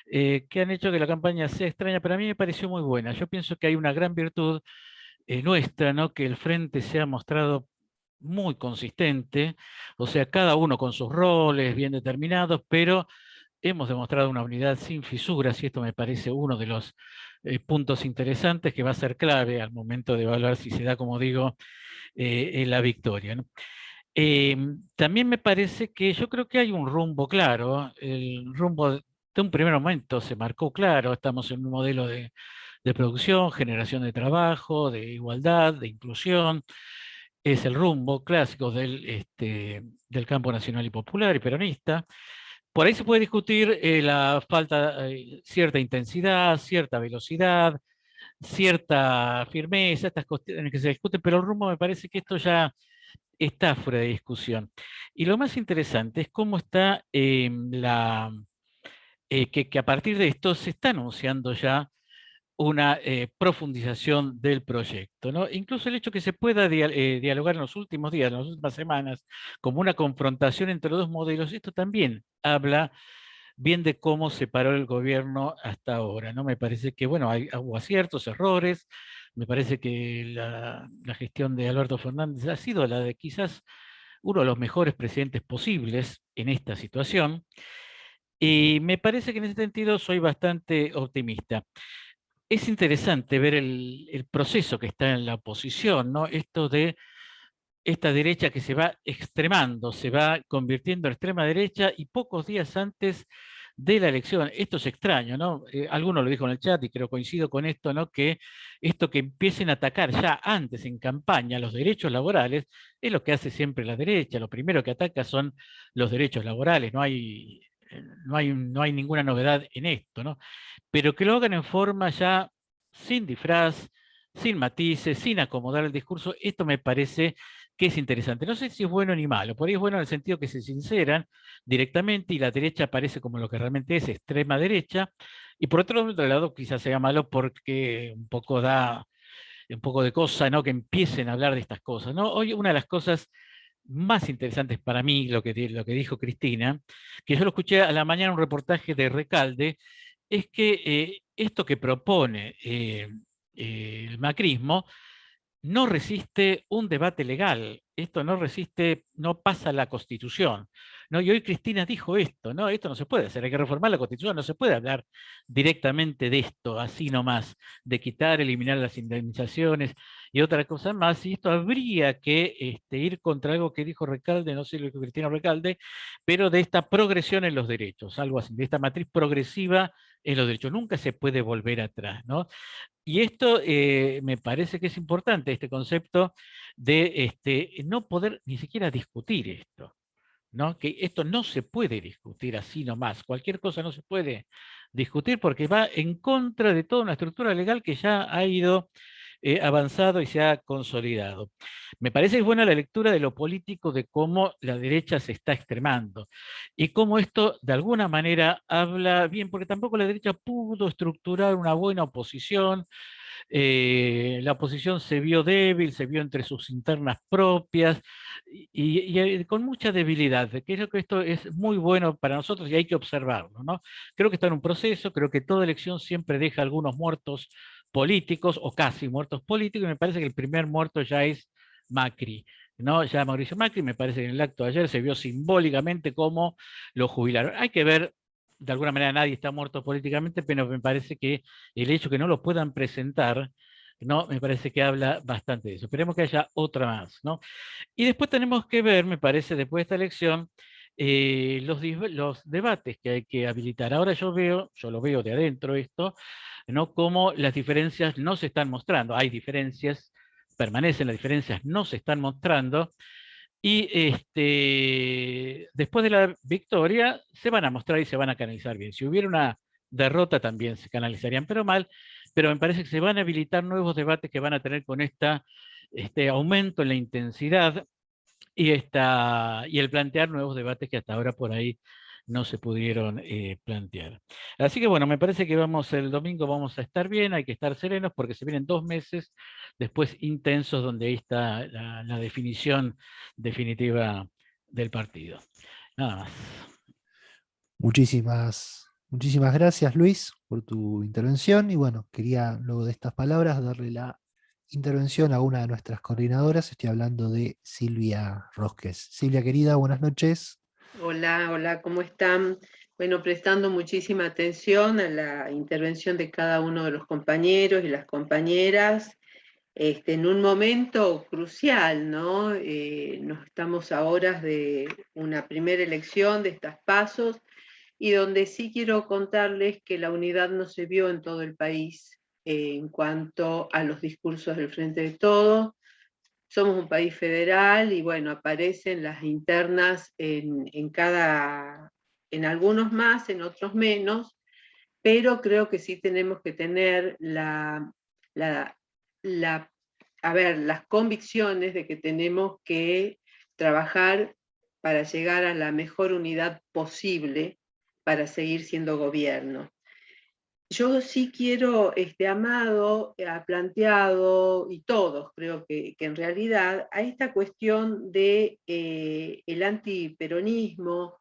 que han hecho que la campaña sea extraña, pero a mí me pareció muy buena. Yo pienso que hay una gran virtud nuestra, ¿no? Que el Frente se ha mostrado muy consistente, o sea, cada uno con sus roles bien determinados, pero hemos demostrado una unidad sin fisuras y esto me parece uno de los puntos interesantes que va a ser clave al momento de evaluar si se da, como digo, la victoria, ¿no? También me parece que yo creo que hay un rumbo claro, el rumbo de un primer momento se marcó claro, estamos en un modelo de de producción, generación de trabajo, de igualdad, de inclusión. Es el rumbo clásico del campo nacional y popular y peronista. Por ahí se puede discutir la falta, cierta intensidad, cierta velocidad, cierta firmeza, estas cuestiones que se discuten, pero el rumbo me parece que esto ya está fuera de discusión. Y lo más interesante es cómo está que a partir de esto se está anunciando ya una profundización del proyecto, ¿no? Incluso el hecho que se pueda dialogar en los últimos días, en las últimas semanas, como una confrontación entre los dos modelos, esto también habla bien de cómo se paró el gobierno hasta ahora, ¿no? Me parece que, bueno, hubo aciertos, errores, me parece que la gestión de Alberto Fernández ha sido la de quizás uno de los mejores presidentes posibles en esta situación, y me parece que en ese sentido soy bastante optimista. Es interesante ver el proceso que está en la oposición, ¿no? Esto de esta derecha que se va extremando, se va convirtiendo en extrema derecha y pocos días antes de la elección. Esto es extraño, ¿no? Alguno lo dijo en el chat y creo coincido con esto, ¿no? Que esto que empiecen a atacar ya antes en campaña los derechos laborales es lo que hace siempre la derecha. Lo primero que ataca son los derechos laborales, no hay ninguna novedad en esto, ¿no? Pero que lo hagan en forma ya sin disfraz, sin matices, sin acomodar el discurso, esto me parece que es interesante. No sé si es bueno ni malo, por ahí es bueno en el sentido que se sinceran directamente y la derecha aparece como lo que realmente es, extrema derecha, y por otro lado quizás sea malo porque un poco da un poco de cosa, ¿no? Que empiecen a hablar de estas cosas, ¿no? Hoy una de las cosas más interesantes para mí, lo que dijo Cristina, que yo lo escuché a la mañana en un reportaje de Recalde, es que esto que propone el macrismo no resiste un debate legal, esto no resiste, no pasa la Constitución, ¿no? Y hoy Cristina dijo esto, ¿no? Esto no se puede hacer, hay que reformar la Constitución, no se puede hablar directamente de esto, así nomás, de quitar, eliminar las indemnizaciones y otra cosa más, y esto habría que ir contra algo que dijo Recalde, no sé lo que dijo Cristina Recalde, pero de esta progresión en los derechos, algo así, de esta matriz progresiva en los derechos, nunca se puede volver atrás, ¿no? Y esto me parece que es importante, este concepto de no poder ni siquiera discutir esto, ¿no? Que esto no se puede discutir así nomás, cualquier cosa no se puede discutir porque va en contra de toda una estructura legal que ya ha ido avanzado y se ha consolidado. Me parece que es buena la lectura de lo político, de cómo la derecha se está extremando y cómo esto de alguna manera habla bien, porque tampoco la derecha pudo estructurar una buena oposición. La oposición se vio débil, se vio entre sus internas propias y con mucha debilidad. Creo que esto es muy bueno para nosotros y hay que observarlo, ¿no? Creo que está en un proceso, creo que toda elección siempre deja algunos muertos políticos o casi muertos políticos, y me parece que el primer muerto ya es Macri, ¿no? Ya Mauricio Macri, me parece que en el acto de ayer se vio simbólicamente cómo lo jubilaron. Hay que ver, de alguna manera nadie está muerto políticamente, pero me parece que el hecho que no lo puedan presentar, ¿no? Me parece que habla bastante de eso. Esperemos que haya otra más, ¿no? Y después tenemos que ver, me parece, después de esta elección, los debates que hay que habilitar. Ahora yo lo veo de adentro esto, ¿no? Cómo las diferencias no se están mostrando. Hay diferencias, permanecen las diferencias, no se están mostrando. Y después de la victoria se van a mostrar y se van a canalizar bien. Si hubiera una derrota también se canalizarían, pero mal. Pero me parece que se van a habilitar nuevos debates que van a tener con este aumento en la intensidad y el plantear nuevos debates que hasta ahora por ahí no se pudieron plantear. Así que bueno, me parece que el domingo vamos a estar bien, hay que estar serenos porque se vienen 2 meses después intensos donde ahí está la definición definitiva del partido. Nada más. Muchísimas gracias, Luis, por tu intervención. Y bueno, quería luego de estas palabras darle la intervención a una de nuestras coordinadoras. Estoy hablando de Silvia Rosques. Silvia, querida, buenas noches. Hola, hola, ¿cómo están? Bueno, prestando muchísima atención a la intervención de cada uno de los compañeros y las compañeras, en un momento crucial, ¿no? Nos estamos a horas de una primera elección de estas PASOs y donde sí quiero contarles que la unidad no se vio en todo el país. en cuanto a los discursos del Frente de Todos. Somos un país federal y bueno, aparecen las internas en algunos más, en otros menos, pero creo que sí tenemos que tener las convicciones de que tenemos que trabajar para llegar a la mejor unidad posible para seguir siendo gobierno. Yo sí quiero, Amado ha planteado, y todos creo que en realidad, a esta cuestión de el antiperonismo,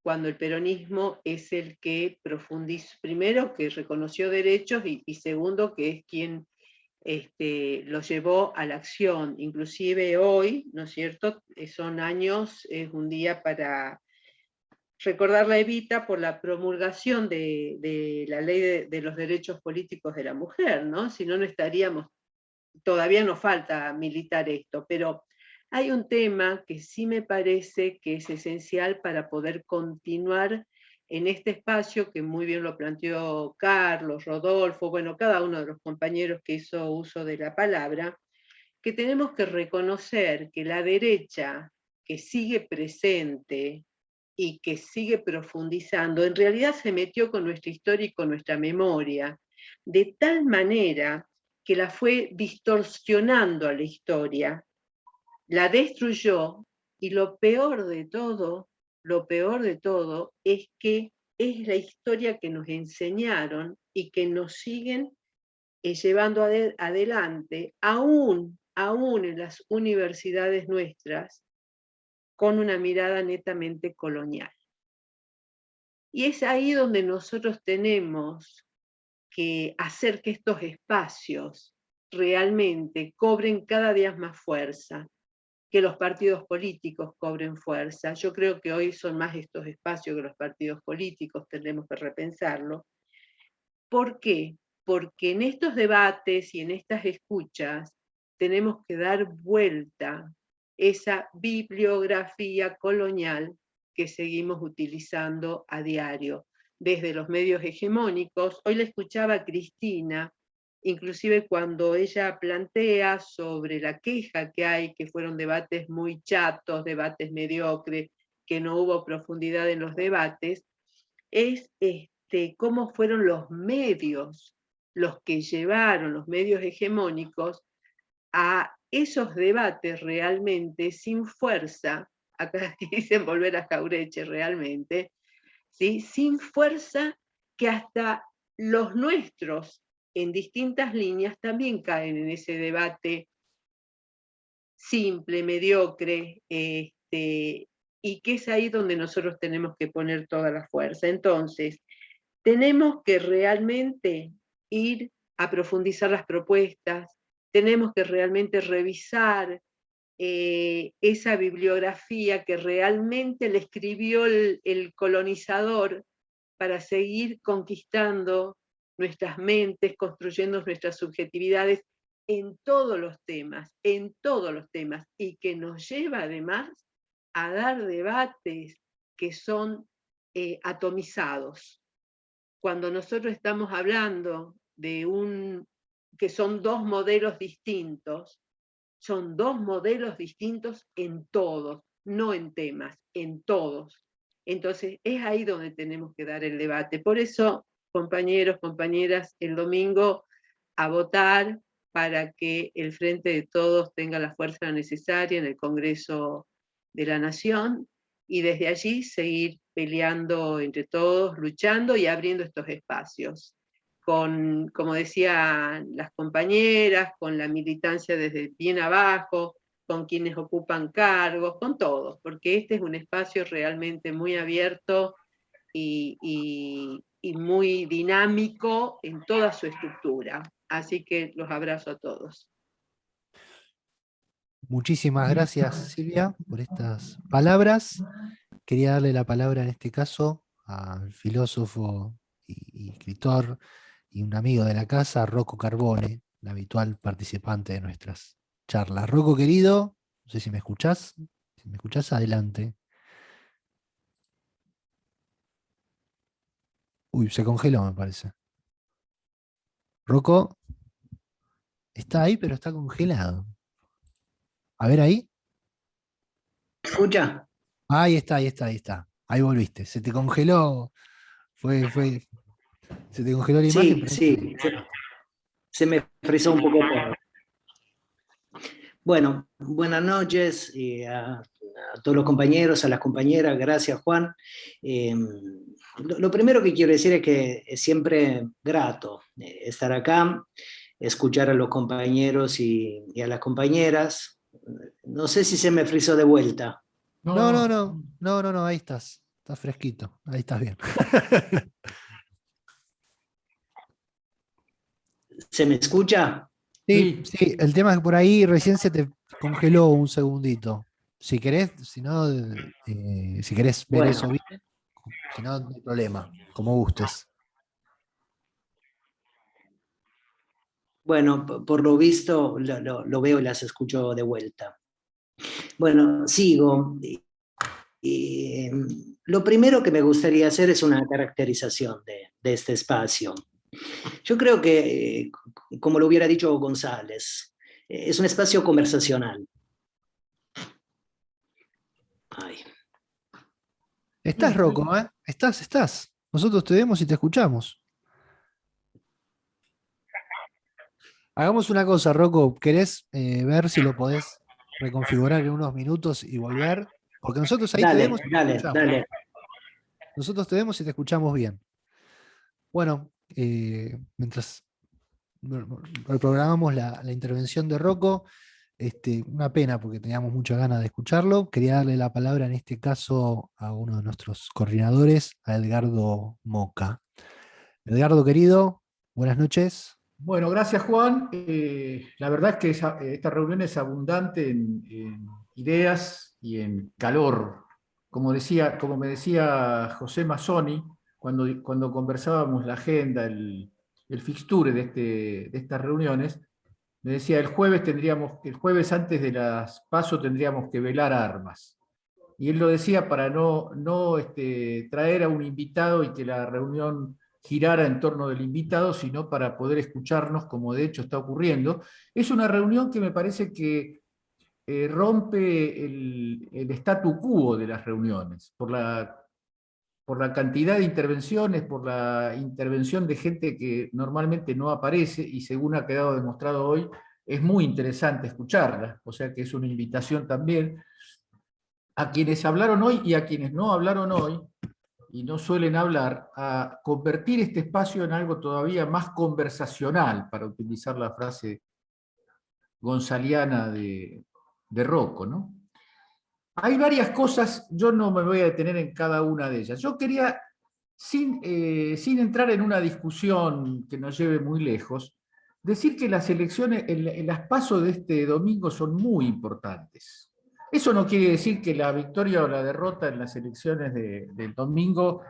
cuando el peronismo es el que profundizó, primero que reconoció derechos y segundo que es quien lo llevó a la acción. Inclusive hoy, ¿no es cierto?, son años, es un día para recordar la Evita por la promulgación de la ley de los derechos políticos de la mujer, ¿no? Si no, no estaríamos, todavía nos falta militar esto, pero hay un tema que sí me parece que es esencial para poder continuar en este espacio, que muy bien lo planteó Carlos, Rodolfo, bueno, cada uno de los compañeros que hizo uso de la palabra, que tenemos que reconocer que la derecha que sigue presente y que sigue profundizando, en realidad se metió con nuestra historia y con nuestra memoria, de tal manera que la fue distorsionando a la historia, la destruyó, y lo peor de todo es que es la historia que nos enseñaron y que nos siguen llevando adelante, aún en las universidades nuestras, con una mirada netamente colonial. Y es ahí donde nosotros tenemos que hacer que estos espacios realmente cobren cada día más fuerza, que los partidos políticos cobren fuerza. Yo creo que hoy son más estos espacios que los partidos políticos, tendremos que repensarlo. ¿Por qué? Porque en estos debates y en estas escuchas tenemos que dar vuelta esa bibliografía colonial que seguimos utilizando a diario, desde los medios hegemónicos. Hoy la escuchaba a Cristina, inclusive cuando ella plantea sobre la queja que hay, que fueron debates muy chatos, debates mediocres, que no hubo profundidad en los debates, es cómo fueron los medios los que llevaron, los medios hegemónicos, a esos debates realmente sin fuerza, acá dicen volver a Jauretche realmente, ¿sí?, sin fuerza, que hasta los nuestros en distintas líneas también caen en ese debate simple, mediocre, y que es ahí donde nosotros tenemos que poner toda la fuerza. Entonces, tenemos que realmente ir a profundizar las propuestas, tenemos que realmente revisar esa bibliografía que realmente le escribió el colonizador para seguir conquistando nuestras mentes, construyendo nuestras subjetividades en todos los temas, y que nos lleva además a dar debates que son atomizados. Cuando nosotros estamos hablando de que son dos modelos distintos, son dos modelos distintos en todos, no en temas, en todos. Entonces es ahí donde tenemos que dar el debate. Por eso, compañeros, compañeras, el domingo a votar para que el Frente de Todos tenga la fuerza necesaria en el Congreso de la Nación, y desde allí seguir peleando entre todos, luchando y abriendo estos espacios. Como decían las compañeras, con la militancia desde bien abajo, con quienes ocupan cargos, con todos, porque este es un espacio realmente muy abierto y muy dinámico en toda su estructura. Así que los abrazo a todos. Muchísimas gracias, Silvia, por estas palabras. Quería darle la palabra en este caso al filósofo y escritor y un amigo de la casa, Rocco Carbone, el habitual participante de nuestras charlas. Rocco, querido, no sé si me escuchás. Si me escuchás, adelante. Uy, se congeló, me parece. Rocco. Está ahí, pero está congelado. A ver ahí. ¿Escucha? Ahí está, ahí está, ahí está. Ahí volviste. Se te congeló. Se te congeló la imagen, Sí, pero sí. Se me frizó un poco todo. Bueno, buenas noches a todos los compañeros, a las compañeras. Gracias, Juan. Lo primero que quiero decir es que es siempre grato estar acá, escuchar a los compañeros y a las compañeras. No sé si se me frizó de vuelta. no, ahí estás. Estás fresquito. Ahí estás bien. ¿Se me escucha? Sí, sí, el tema es que por ahí recién se te congeló un segundito. Si querés, si no, si querés ver Bueno. eso bien, si no, no hay problema, como gustes. Bueno, por lo visto lo veo y las escucho de vuelta. Bueno, sigo. Lo primero que me gustaría hacer es una caracterización de este espacio. Yo creo que, como lo hubiera dicho González, es un espacio conversacional. Ay. Estás, Rocco, ¿eh? Estás. Nosotros te vemos y te escuchamos. Hagamos una cosa, Rocco. ¿Querés ver si lo podés reconfigurar en unos minutos y volver? Porque nosotros ahí te vemos y te escuchamos. Dale. Nosotros te vemos y te escuchamos bien. Bueno, mientras reprogramamos la intervención de Rocco, una pena porque teníamos muchas ganas de escucharlo. Quería darle la palabra en este caso a uno de nuestros coordinadores, a Edgardo Moca. Edgardo, querido, buenas noches. Bueno, gracias Juan. La verdad es que esta reunión es abundante en ideas y en calor. Como me decía José Mazzoni, cuando conversábamos la agenda, el fixture de estas reuniones, me decía el jueves antes de las PASO tendríamos que velar armas. Y él lo decía para no traer a un invitado y que la reunión girara en torno del invitado, sino para poder escucharnos, como de hecho está ocurriendo. Es una reunión que me parece que rompe el statu quo de las reuniones, por la cantidad de intervenciones, por la intervención de gente que normalmente no aparece y según ha quedado demostrado hoy, es muy interesante escucharla, o sea que es una invitación también a quienes hablaron hoy y a quienes no hablaron hoy, y no suelen hablar, a convertir este espacio en algo todavía más conversacional, para utilizar la frase gonzaliana de Rocco, ¿no? Hay varias cosas, yo no me voy a detener en cada una de ellas. Yo quería, sin entrar en una discusión que nos lleve muy lejos, decir que las elecciones, las PASO de este domingo son muy importantes. Eso no quiere decir que la victoria o la derrota en las elecciones del domingo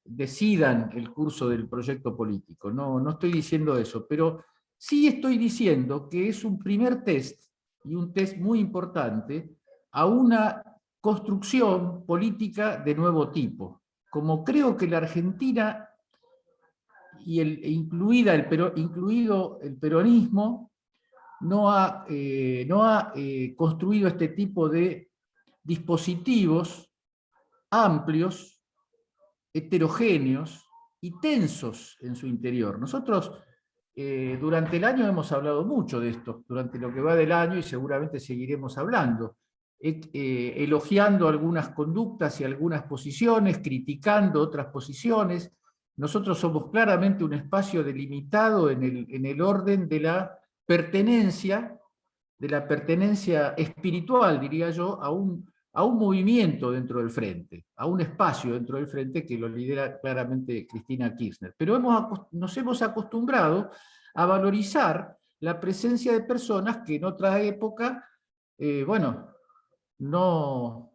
decidan el curso del proyecto político. No estoy diciendo eso, pero sí estoy diciendo que es un primer test, y un test muy importante, a una construcción política de nuevo tipo. Como creo que la Argentina, incluido el peronismo, no ha construido este tipo de dispositivos amplios, heterogéneos y tensos en su interior. Nosotros durante el año hemos hablado mucho de esto, durante lo que va del año, y seguramente seguiremos hablando, elogiando algunas conductas y algunas posiciones, criticando otras posiciones. Nosotros somos claramente un espacio delimitado en el orden de la pertenencia espiritual, diría yo, a un movimiento dentro del frente, a un espacio dentro del frente que lo lidera claramente Cristina Kirchner. Pero nos hemos acostumbrado a valorizar la presencia de personas que en otra época, no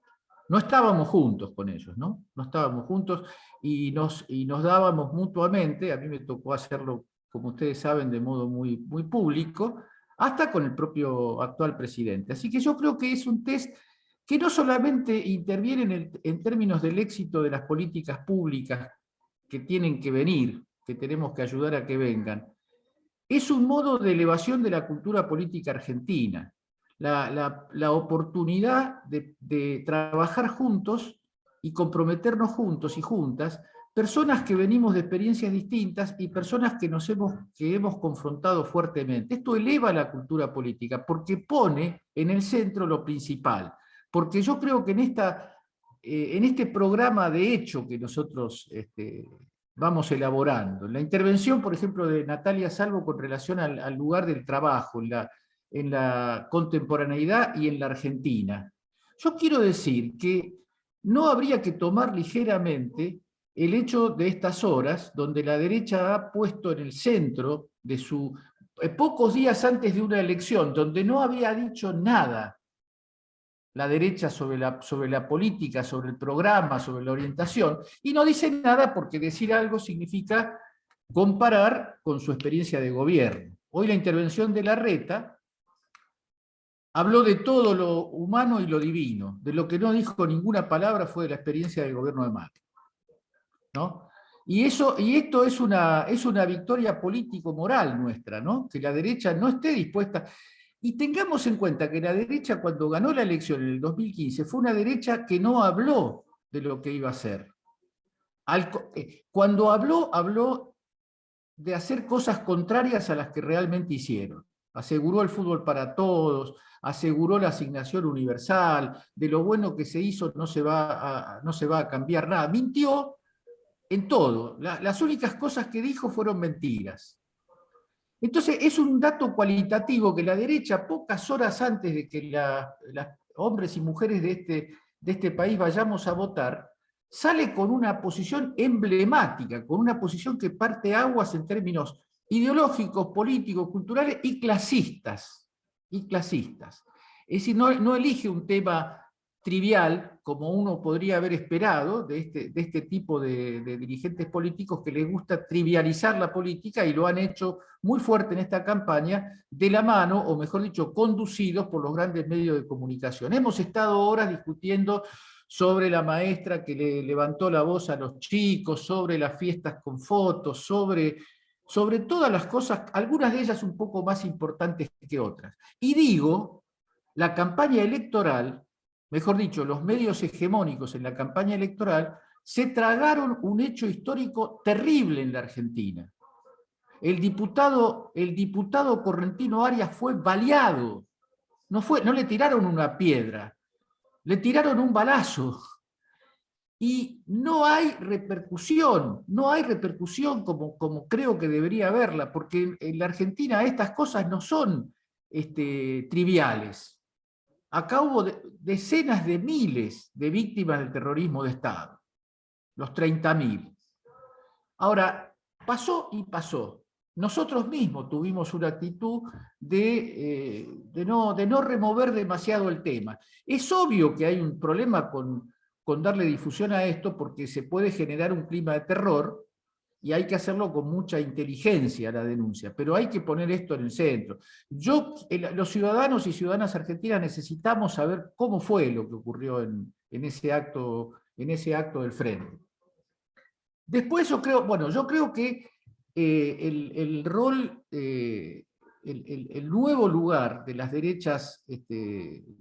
estábamos juntos con ellos, ¿no? No estábamos juntos y nos dábamos mutuamente. A mí me tocó hacerlo, como ustedes saben, de modo muy, muy público, hasta con el propio actual presidente. Así que yo creo que es un test que no solamente interviene en términos del éxito de las políticas públicas que tienen que venir, que tenemos que ayudar a que vengan, es un modo de elevación de la cultura política argentina. La oportunidad de trabajar juntos y comprometernos juntos y juntas, personas que venimos de experiencias distintas y personas que hemos confrontado fuertemente. Esto eleva la cultura política porque pone en el centro lo principal. Porque yo creo que en este programa de hecho que nosotros vamos elaborando, la intervención, por ejemplo, de Natalia Salvo con relación al lugar del trabajo, en la contemporaneidad y en la Argentina, yo quiero decir que no habría que tomar ligeramente el hecho de estas horas, donde la derecha ha puesto en el centro de su... pocos días antes de una elección, donde no había dicho nada la derecha sobre la política, sobre el programa, sobre la orientación, y no dice nada porque decir algo significa comparar con su experiencia de gobierno. Hoy la intervención de Larreta habló de todo lo humano y lo divino. De lo que no dijo ninguna palabra fue de la experiencia del gobierno de Macri, ¿no? Y esto es una victoria político-moral nuestra, ¿no? Que la derecha no esté dispuesta. Y tengamos en cuenta que la derecha, cuando ganó la elección en el 2015, fue una derecha que no habló de lo que iba a hacer. Cuando habló de hacer cosas contrarias a las que realmente hicieron. Aseguró el fútbol para todos, aseguró la asignación universal, de lo bueno que se hizo no se va a cambiar nada. Mintió en todo. Las únicas cosas que dijo fueron mentiras. Entonces es un dato cualitativo que la derecha, pocas horas antes de que los hombres y mujeres de este país vayamos a votar, sale con una posición emblemática, con una posición que parte aguas en términos ideológicos, políticos, culturales y clasistas. Es decir, no elige un tema trivial, como uno podría haber esperado de este tipo de dirigentes políticos que les gusta trivializar la política, y lo han hecho muy fuerte en esta campaña, de la mano, o mejor dicho, conducidos por los grandes medios de comunicación. Hemos estado horas discutiendo sobre la maestra que le levantó la voz a los chicos, sobre las fiestas con fotos, sobre todas las cosas, algunas de ellas un poco más importantes que otras. Y digo, la campaña electoral, mejor dicho, los medios hegemónicos en la campaña electoral, se tragaron un hecho histórico terrible en la Argentina. El diputado Correntino Arias fue baleado, no le tiraron una piedra, le tiraron un balazo. Y no hay repercusión como creo que debería haberla, porque en la Argentina estas cosas no son triviales. Acá hubo decenas de miles de víctimas del terrorismo de Estado, los 30.000. Ahora, pasó y pasó. Nosotros mismos tuvimos una actitud de no remover demasiado el tema. Es obvio que hay un problema con darle difusión a esto, porque se puede generar un clima de terror, y hay que hacerlo con mucha inteligencia la denuncia, pero hay que poner esto en el centro. Los ciudadanos y ciudadanas argentinas necesitamos saber cómo fue lo que ocurrió en ese acto del Frente. Después yo creo que el rol, el nuevo lugar de las derechas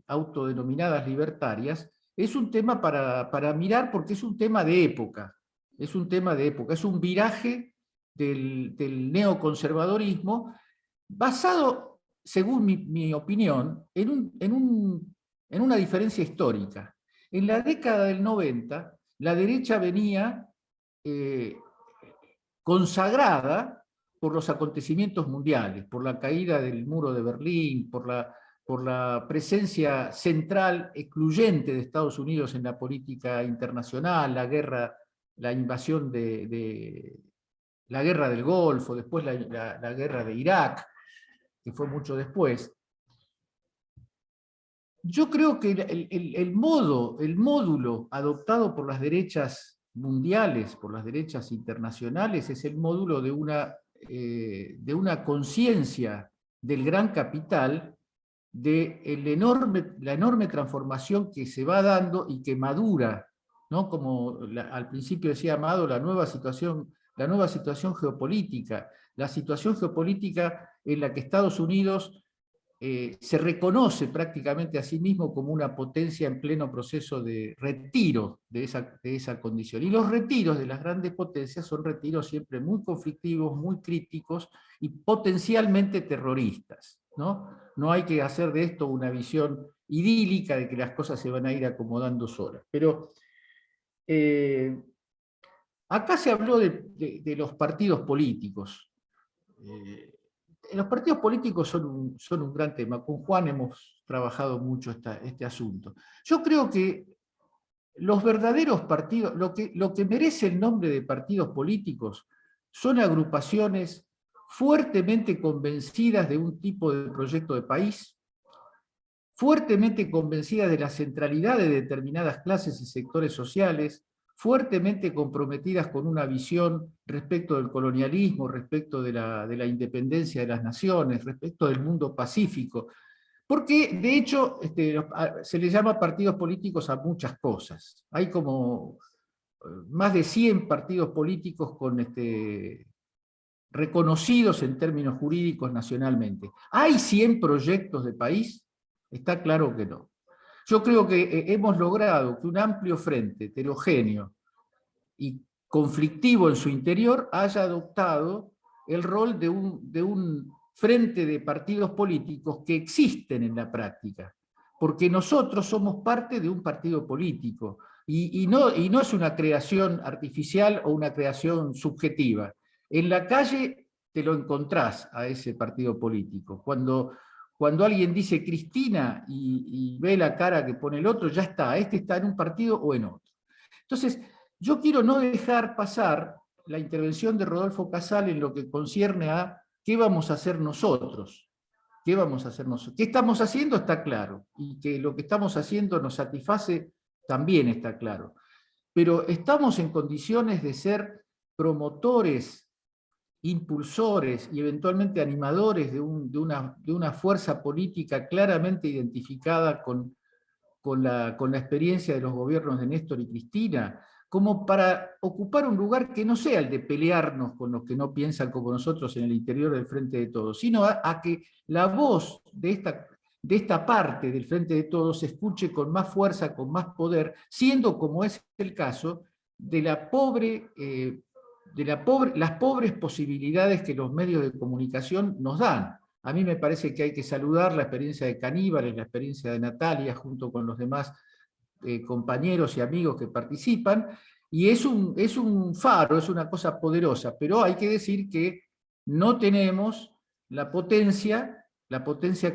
autodenominadas libertarias es un tema para mirar, porque es un tema de época. Es un viraje del neoconservadorismo basado, según mi opinión, en una diferencia histórica. En la década del 90, la derecha venía consagrada por los acontecimientos mundiales, por la caída del muro de Berlín, por la presencia central excluyente de Estados Unidos en la política internacional, la invasión la guerra del Golfo, después la guerra de Irak, que fue mucho después. Yo creo que el módulo adoptado por las derechas mundiales, por las derechas internacionales, es el módulo de una conciencia del gran capital, de la enorme transformación que se va dando y que madura, ¿no? Como al principio decía Amado, la nueva situación la nueva situación geopolítica, la situación geopolítica en la que Estados Unidos se reconoce prácticamente a sí mismo como una potencia en pleno proceso de retiro de esa condición. Y los retiros de las grandes potencias son retiros siempre muy conflictivos, muy críticos y potencialmente terroristas, ¿no? No hay que hacer de esto una visión idílica de que las cosas se van a ir acomodando solas. Pero acá se habló de los partidos políticos. Los partidos políticos son un gran tema. Con Juan hemos trabajado mucho este asunto. Yo creo que los verdaderos partidos, lo que merece el nombre de partidos políticos, son agrupaciones fuertemente convencidas de un tipo de proyecto de país, fuertemente convencidas de la centralidad de determinadas clases y sectores sociales, fuertemente comprometidas con una visión respecto del colonialismo, respecto de la independencia de las naciones, respecto del mundo pacífico, porque de hecho se le llama partidos políticos a muchas cosas. Hay como más de 100 partidos políticos reconocidos en términos jurídicos nacionalmente. ¿Hay 100 proyectos de país? Está claro que no. Yo creo que hemos logrado que un amplio frente heterogéneo y conflictivo en su interior haya adoptado el rol de un frente de partidos políticos que existen en la práctica, porque nosotros somos parte de un partido político, y no es una creación artificial o una creación subjetiva. En la calle te lo encontrás a ese partido político. Cuando alguien dice Cristina y ve la cara que pone el otro, ya está, está en un partido o en otro. Entonces, yo quiero no dejar pasar la intervención de Rodolfo Casal en lo que concierne a qué vamos a hacer nosotros. ¿Qué vamos a hacer nosotros? ¿Qué estamos haciendo? Está claro. Y que lo que estamos haciendo nos satisface, también está claro. Pero estamos en condiciones de ser promotores, impulsores y eventualmente animadores de una fuerza política claramente identificada con la experiencia de los gobiernos de Néstor y Cristina, como para ocupar un lugar que no sea el de pelearnos con los que no piensan como nosotros en el interior del Frente de Todos, sino a que la voz de esta parte del Frente de Todos se escuche con más fuerza, con más poder, siendo, como es el caso, de las pobres posibilidades que los medios de comunicación nos dan. A mí me parece que hay que saludar la experiencia de Caníbales, la experiencia de Natalia, junto con los demás compañeros y amigos que participan, y es un faro, es una cosa poderosa, pero hay que decir que no tenemos la potencia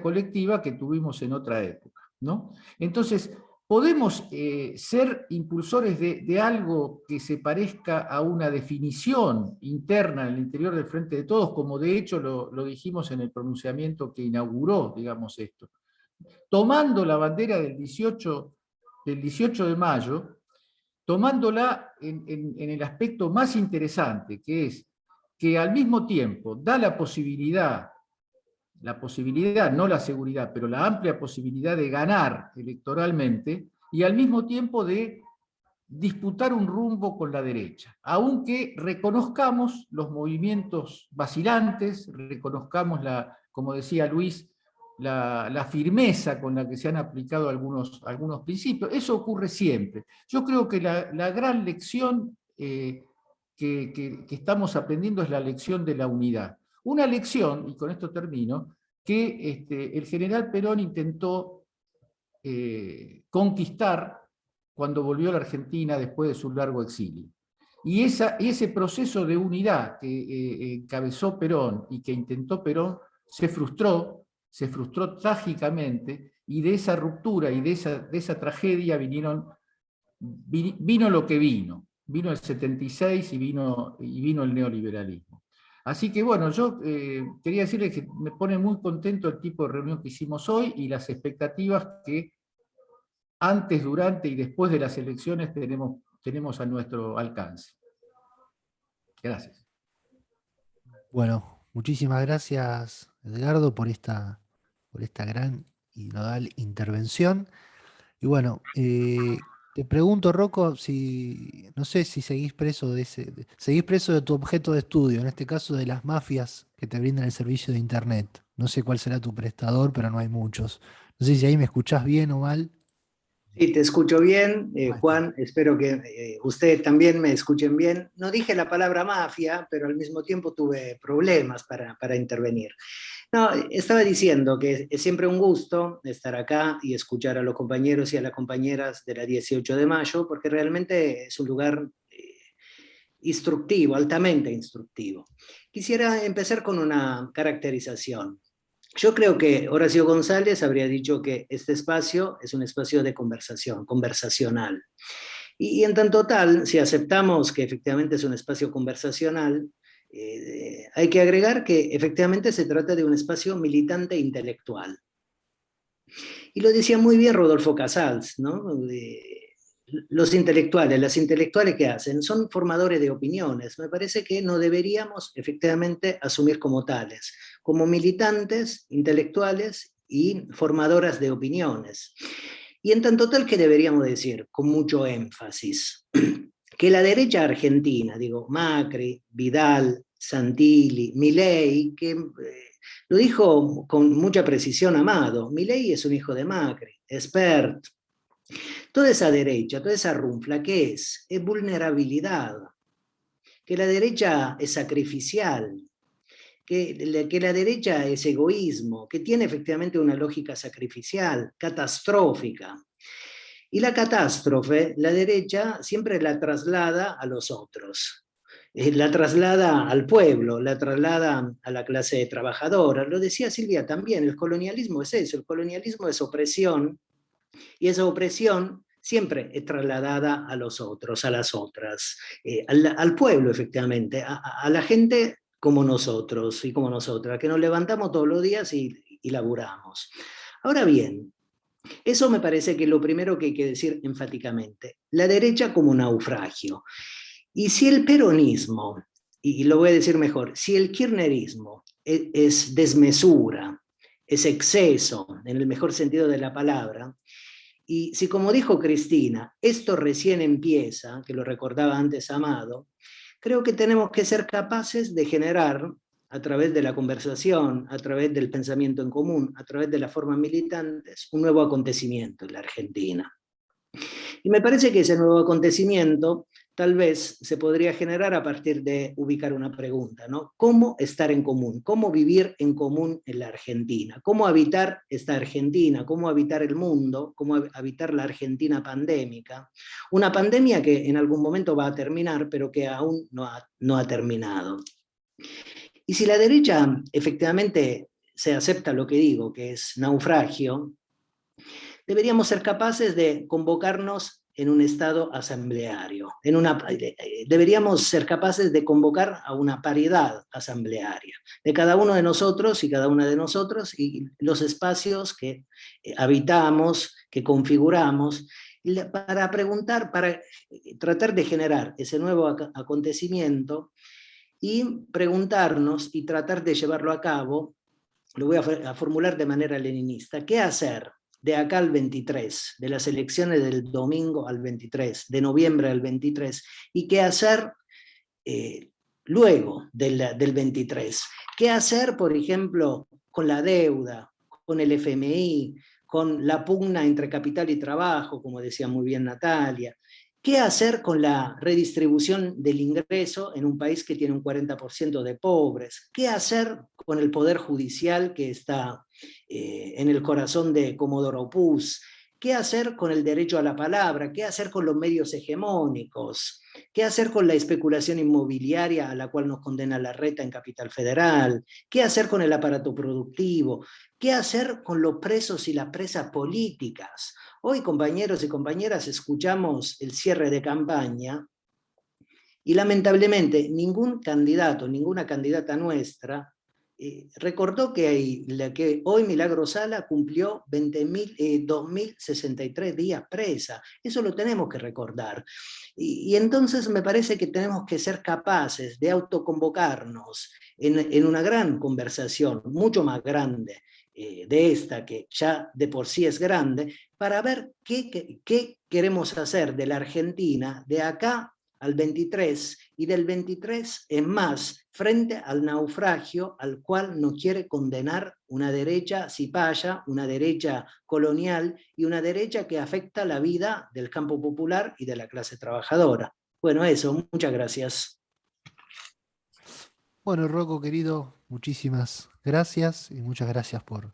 colectiva que tuvimos en otra época, ¿no? Entonces, podemos ser impulsores de algo que se parezca a una definición interna en el interior del Frente de Todos, como de hecho lo dijimos en el pronunciamiento que inauguró, digamos, esto. Tomando la bandera del 18 de mayo, tomándola en el aspecto más interesante, que es que al mismo tiempo da la posibilidad, no la seguridad, pero la amplia posibilidad de ganar electoralmente, y al mismo tiempo de disputar un rumbo con la derecha, aunque reconozcamos los movimientos vacilantes, reconozcamos, como decía Luis, la firmeza con la que se han aplicado algunos principios. Eso ocurre siempre. Yo creo que la gran lección que estamos aprendiendo es la lección de la unidad. Una lección, y con esto termino, que el general Perón intentó conquistar cuando volvió a la Argentina después de su largo exilio. Y ese proceso de unidad que encabezó Perón y que intentó Perón se frustró trágicamente, y de esa ruptura y de esa tragedia vino lo que vino el 76 y vino el neoliberalismo. Así que bueno, yo quería decirles que me pone muy contento el tipo de reunión que hicimos hoy y las expectativas que antes, durante y después de las elecciones tenemos a nuestro alcance. Gracias. Bueno, muchísimas gracias, Edgardo, por esta gran y nodal intervención. Y bueno, Te pregunto, Rocco, si no sé si seguís preso seguís preso de tu objeto de estudio, en este caso de las mafias que te brindan el servicio de internet. No sé cuál será tu prestador, pero no hay muchos. No sé si ahí me escuchás bien o mal. Sí, te escucho bien, Ahí está. Juan. Espero que ustedes también me escuchen bien. No dije la palabra mafia, pero al mismo tiempo tuve problemas para intervenir. No, estaba diciendo que es siempre un gusto estar acá y escuchar a los compañeros y a las compañeras de la 18 de mayo, porque realmente es un lugar instructivo, altamente instructivo. Quisiera empezar con una caracterización. Yo creo que Horacio González habría dicho que este espacio es un espacio de conversación, conversacional. Y en tanto tal, si aceptamos que efectivamente es un espacio conversacional, hay que agregar que efectivamente se trata de un espacio militante intelectual. Y lo decía muy bien Rodolfo Casals, ¿no? Los intelectuales, las intelectuales que hacen, son formadores de opiniones. Me parece que no deberíamos efectivamente asumir como tales, como militantes intelectuales y formadoras de opiniones. Y en tanto tal que deberíamos decir, con mucho énfasis, que la derecha argentina, digo, Macri, Vidal, Santilli, Milei, que lo dijo con mucha precisión Amado, Milei es un hijo de Macri, expert. Toda esa derecha, toda esa runfla, ¿qué es? Es vulnerabilidad. Que la derecha es sacrificial, que la derecha es egoísmo, que tiene efectivamente una lógica sacrificial, catastrófica. Y la catástrofe, la derecha siempre la traslada a los otros. La traslada al pueblo, la traslada a la clase trabajadora. Lo decía Silvia también, el colonialismo es eso, el colonialismo es opresión, y esa opresión siempre es trasladada a los otros, a las otras, al pueblo efectivamente, a la gente como nosotros y como nosotras, que nos levantamos todos los días y laburamos. Ahora bien, eso me parece que es lo primero que hay que decir enfáticamente. La derecha como naufragio. Y si el peronismo, y lo voy a decir mejor, si el kirchnerismo es desmesura, es exceso, en el mejor sentido de la palabra, y si como dijo Cristina, esto recién empieza, que lo recordaba antes Amado, creo que tenemos que ser capaces de generar, a través de la conversación, a través del pensamiento en común, a través de las formas militantes, un nuevo acontecimiento en la Argentina. Y me parece que ese nuevo acontecimiento tal vez se podría generar a partir de ubicar una pregunta, ¿no? ¿Cómo estar en común? ¿Cómo vivir en común en la Argentina? ¿Cómo habitar esta Argentina? ¿Cómo habitar el mundo? ¿Cómo habitar la Argentina pandémica? Una pandemia que en algún momento va a terminar, pero que aún no ha terminado. Y si la derecha efectivamente se acepta lo que digo, que es naufragio, deberíamos ser capaces de convocarnos en un estado asambleario. Deberíamos ser capaces de convocar a una paridad asamblearia de cada uno de nosotros y cada una de nosotros y los espacios que habitamos, que configuramos, para preguntar, para tratar de generar ese nuevo acontecimiento y preguntarnos y tratar de llevarlo a cabo. Lo voy a formular de manera leninista. ¿Qué hacer de acá al 23, de las elecciones del domingo al 23, de noviembre al 23, y qué hacer luego del 23? ¿Qué hacer, por ejemplo, con la deuda, con el FMI, con la pugna entre capital y trabajo, como decía muy bien Natalia? ¿Qué hacer con la redistribución del ingreso en un país que tiene un 40% de pobres? ¿Qué hacer con el poder judicial que está en el corazón de Comodoro Opus? ¿Qué hacer con el derecho a la palabra? ¿Qué hacer con los medios hegemónicos? ¿Qué hacer con la especulación inmobiliaria a la cual nos condena Larreta en Capital Federal? ¿Qué hacer con el aparato productivo? ¿Qué hacer con los presos y las presas políticas? Hoy, compañeros y compañeras, escuchamos el cierre de campaña y lamentablemente ningún candidato, ninguna candidata nuestra recordó que hoy Milagro Sala cumplió 2.063 días presa. Eso lo tenemos que recordar. Y entonces me parece que tenemos que ser capaces de autoconvocarnos en una gran conversación, mucho más grande de esta, que ya de por sí es grande, para ver qué queremos hacer de la Argentina de acá al 23 y del 23 en más, frente al naufragio al cual nos quiere condenar una derecha cipaya, una derecha colonial y una derecha que afecta la vida del campo popular y de la clase trabajadora. Bueno, eso, muchas gracias. Bueno, Rocco, querido, muchísimas gracias y muchas gracias por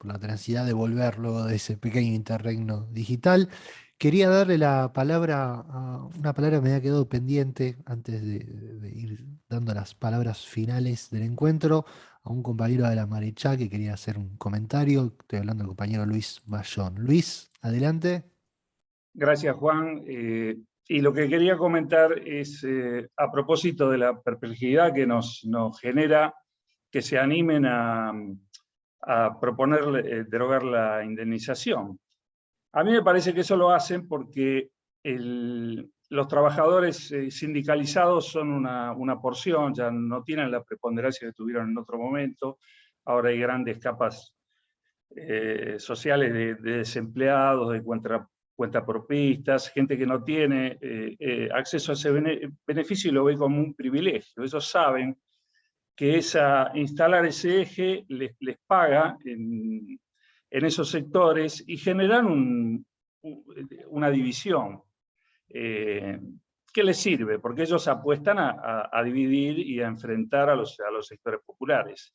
la tenacidad de volver luego de ese pequeño interregno digital. Quería darle la palabra a una palabra que me había quedado pendiente antes de ir dando las palabras finales del encuentro, a un compañero de la Marechal que quería hacer un comentario. Estoy hablando del compañero Luis Bayón. Luis, adelante. Gracias, Juan. Y lo que quería comentar es, a propósito de la perplejidad que nos genera que se animen a proponer derogar la indemnización. A mí me parece que eso lo hacen porque los trabajadores sindicalizados son una porción, ya no tienen la preponderancia que tuvieron en otro momento. Ahora hay grandes capas sociales de desempleados, de cuentapropistas, gente que no tiene acceso a ese beneficio y lo ve como un privilegio. Ellos saben que instalar ese eje les paga en esos sectores y generan una división que les sirve, porque ellos apuestan a dividir y a enfrentar a los sectores populares.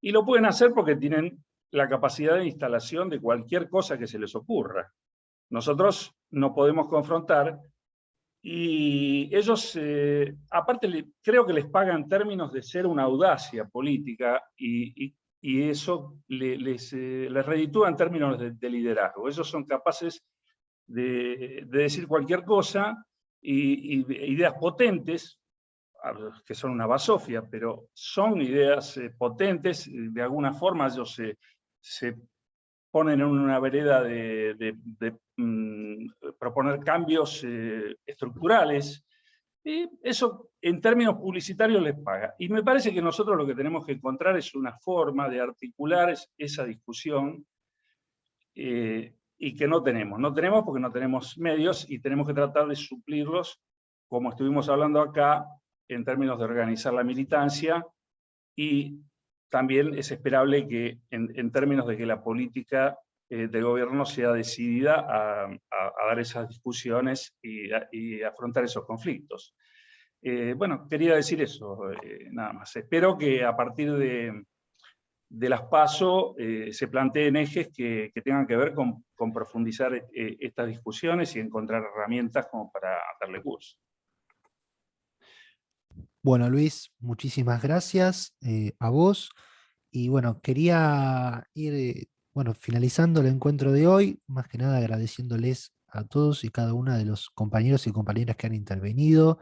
Y lo pueden hacer porque tienen la capacidad de instalación de cualquier cosa que se les ocurra. Nosotros no podemos confrontar, y ellos, aparte, creo que les pagan en términos de ser una audacia política, y eso les reditúa en términos de liderazgo. Ellos son capaces de decir cualquier cosa, y ideas potentes, que son una basofia, pero son ideas potentes. De alguna forma ellos se ponen en una vereda de proponer cambios estructurales, y eso en términos publicitarios les paga. Y me parece que nosotros lo que tenemos que encontrar es una forma de articular esa discusión, y que no tenemos. No tenemos porque no tenemos medios, y tenemos que tratar de suplirlos, como estuvimos hablando acá, en términos de organizar la militancia, y también es esperable que en términos de que la política del gobierno sea decidida a dar esas discusiones y afrontar esos conflictos. Bueno, quería decir eso, nada más. Espero que a partir de las PASO se planteen ejes que tengan que ver con profundizar estas discusiones y encontrar herramientas como para darle curso. Bueno, Luis, muchísimas gracias a vos. Y bueno, quería ir finalizando el encuentro de hoy, más que nada agradeciéndoles a todos y cada uno de los compañeros y compañeras que han intervenido,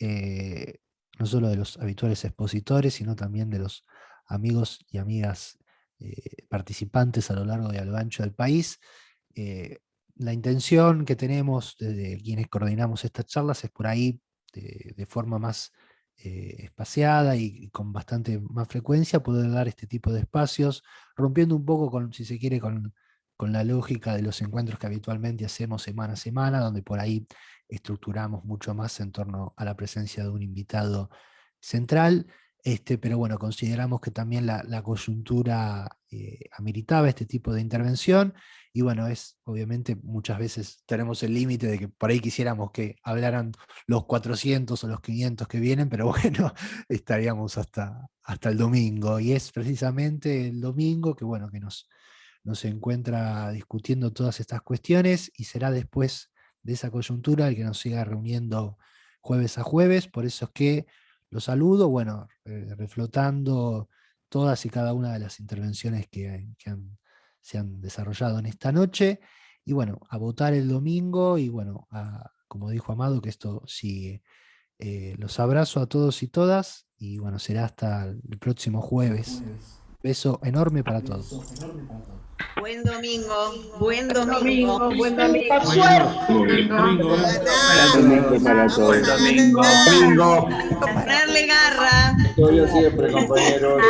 no solo de los habituales expositores, sino también de los amigos y amigas participantes a lo largo y a lo ancho del país. La intención que tenemos desde quienes coordinamos estas charlas es por ahí, de forma más espaciada y con bastante más frecuencia, poder dar este tipo de espacios, rompiendo un poco con, si se quiere, con la lógica de los encuentros que habitualmente hacemos semana a semana, donde por ahí estructuramos mucho más en torno a la presencia de un invitado central. Pero bueno, consideramos que también la coyuntura ameritaba este tipo de intervención, y bueno, obviamente muchas veces tenemos el límite de que por ahí quisiéramos que hablaran los 400 o los 500 que vienen, pero bueno, estaríamos hasta el domingo, y es precisamente el domingo que nos encuentra discutiendo todas estas cuestiones, y será después de esa coyuntura el que nos siga reuniendo jueves a jueves. Por eso es que los saludo, reflotando todas y cada una de las intervenciones que se han desarrollado en esta noche, y bueno, a votar el domingo, y bueno, como dijo Amado, que esto sigue. Los abrazo a todos y todas, y bueno, será hasta el próximo jueves. Beso enorme para todos. Buen domingo, buen domingo, buen domingo. Buen domingo para todos. Buen domingo. Ponerle garra. Yo siempre, compañeros.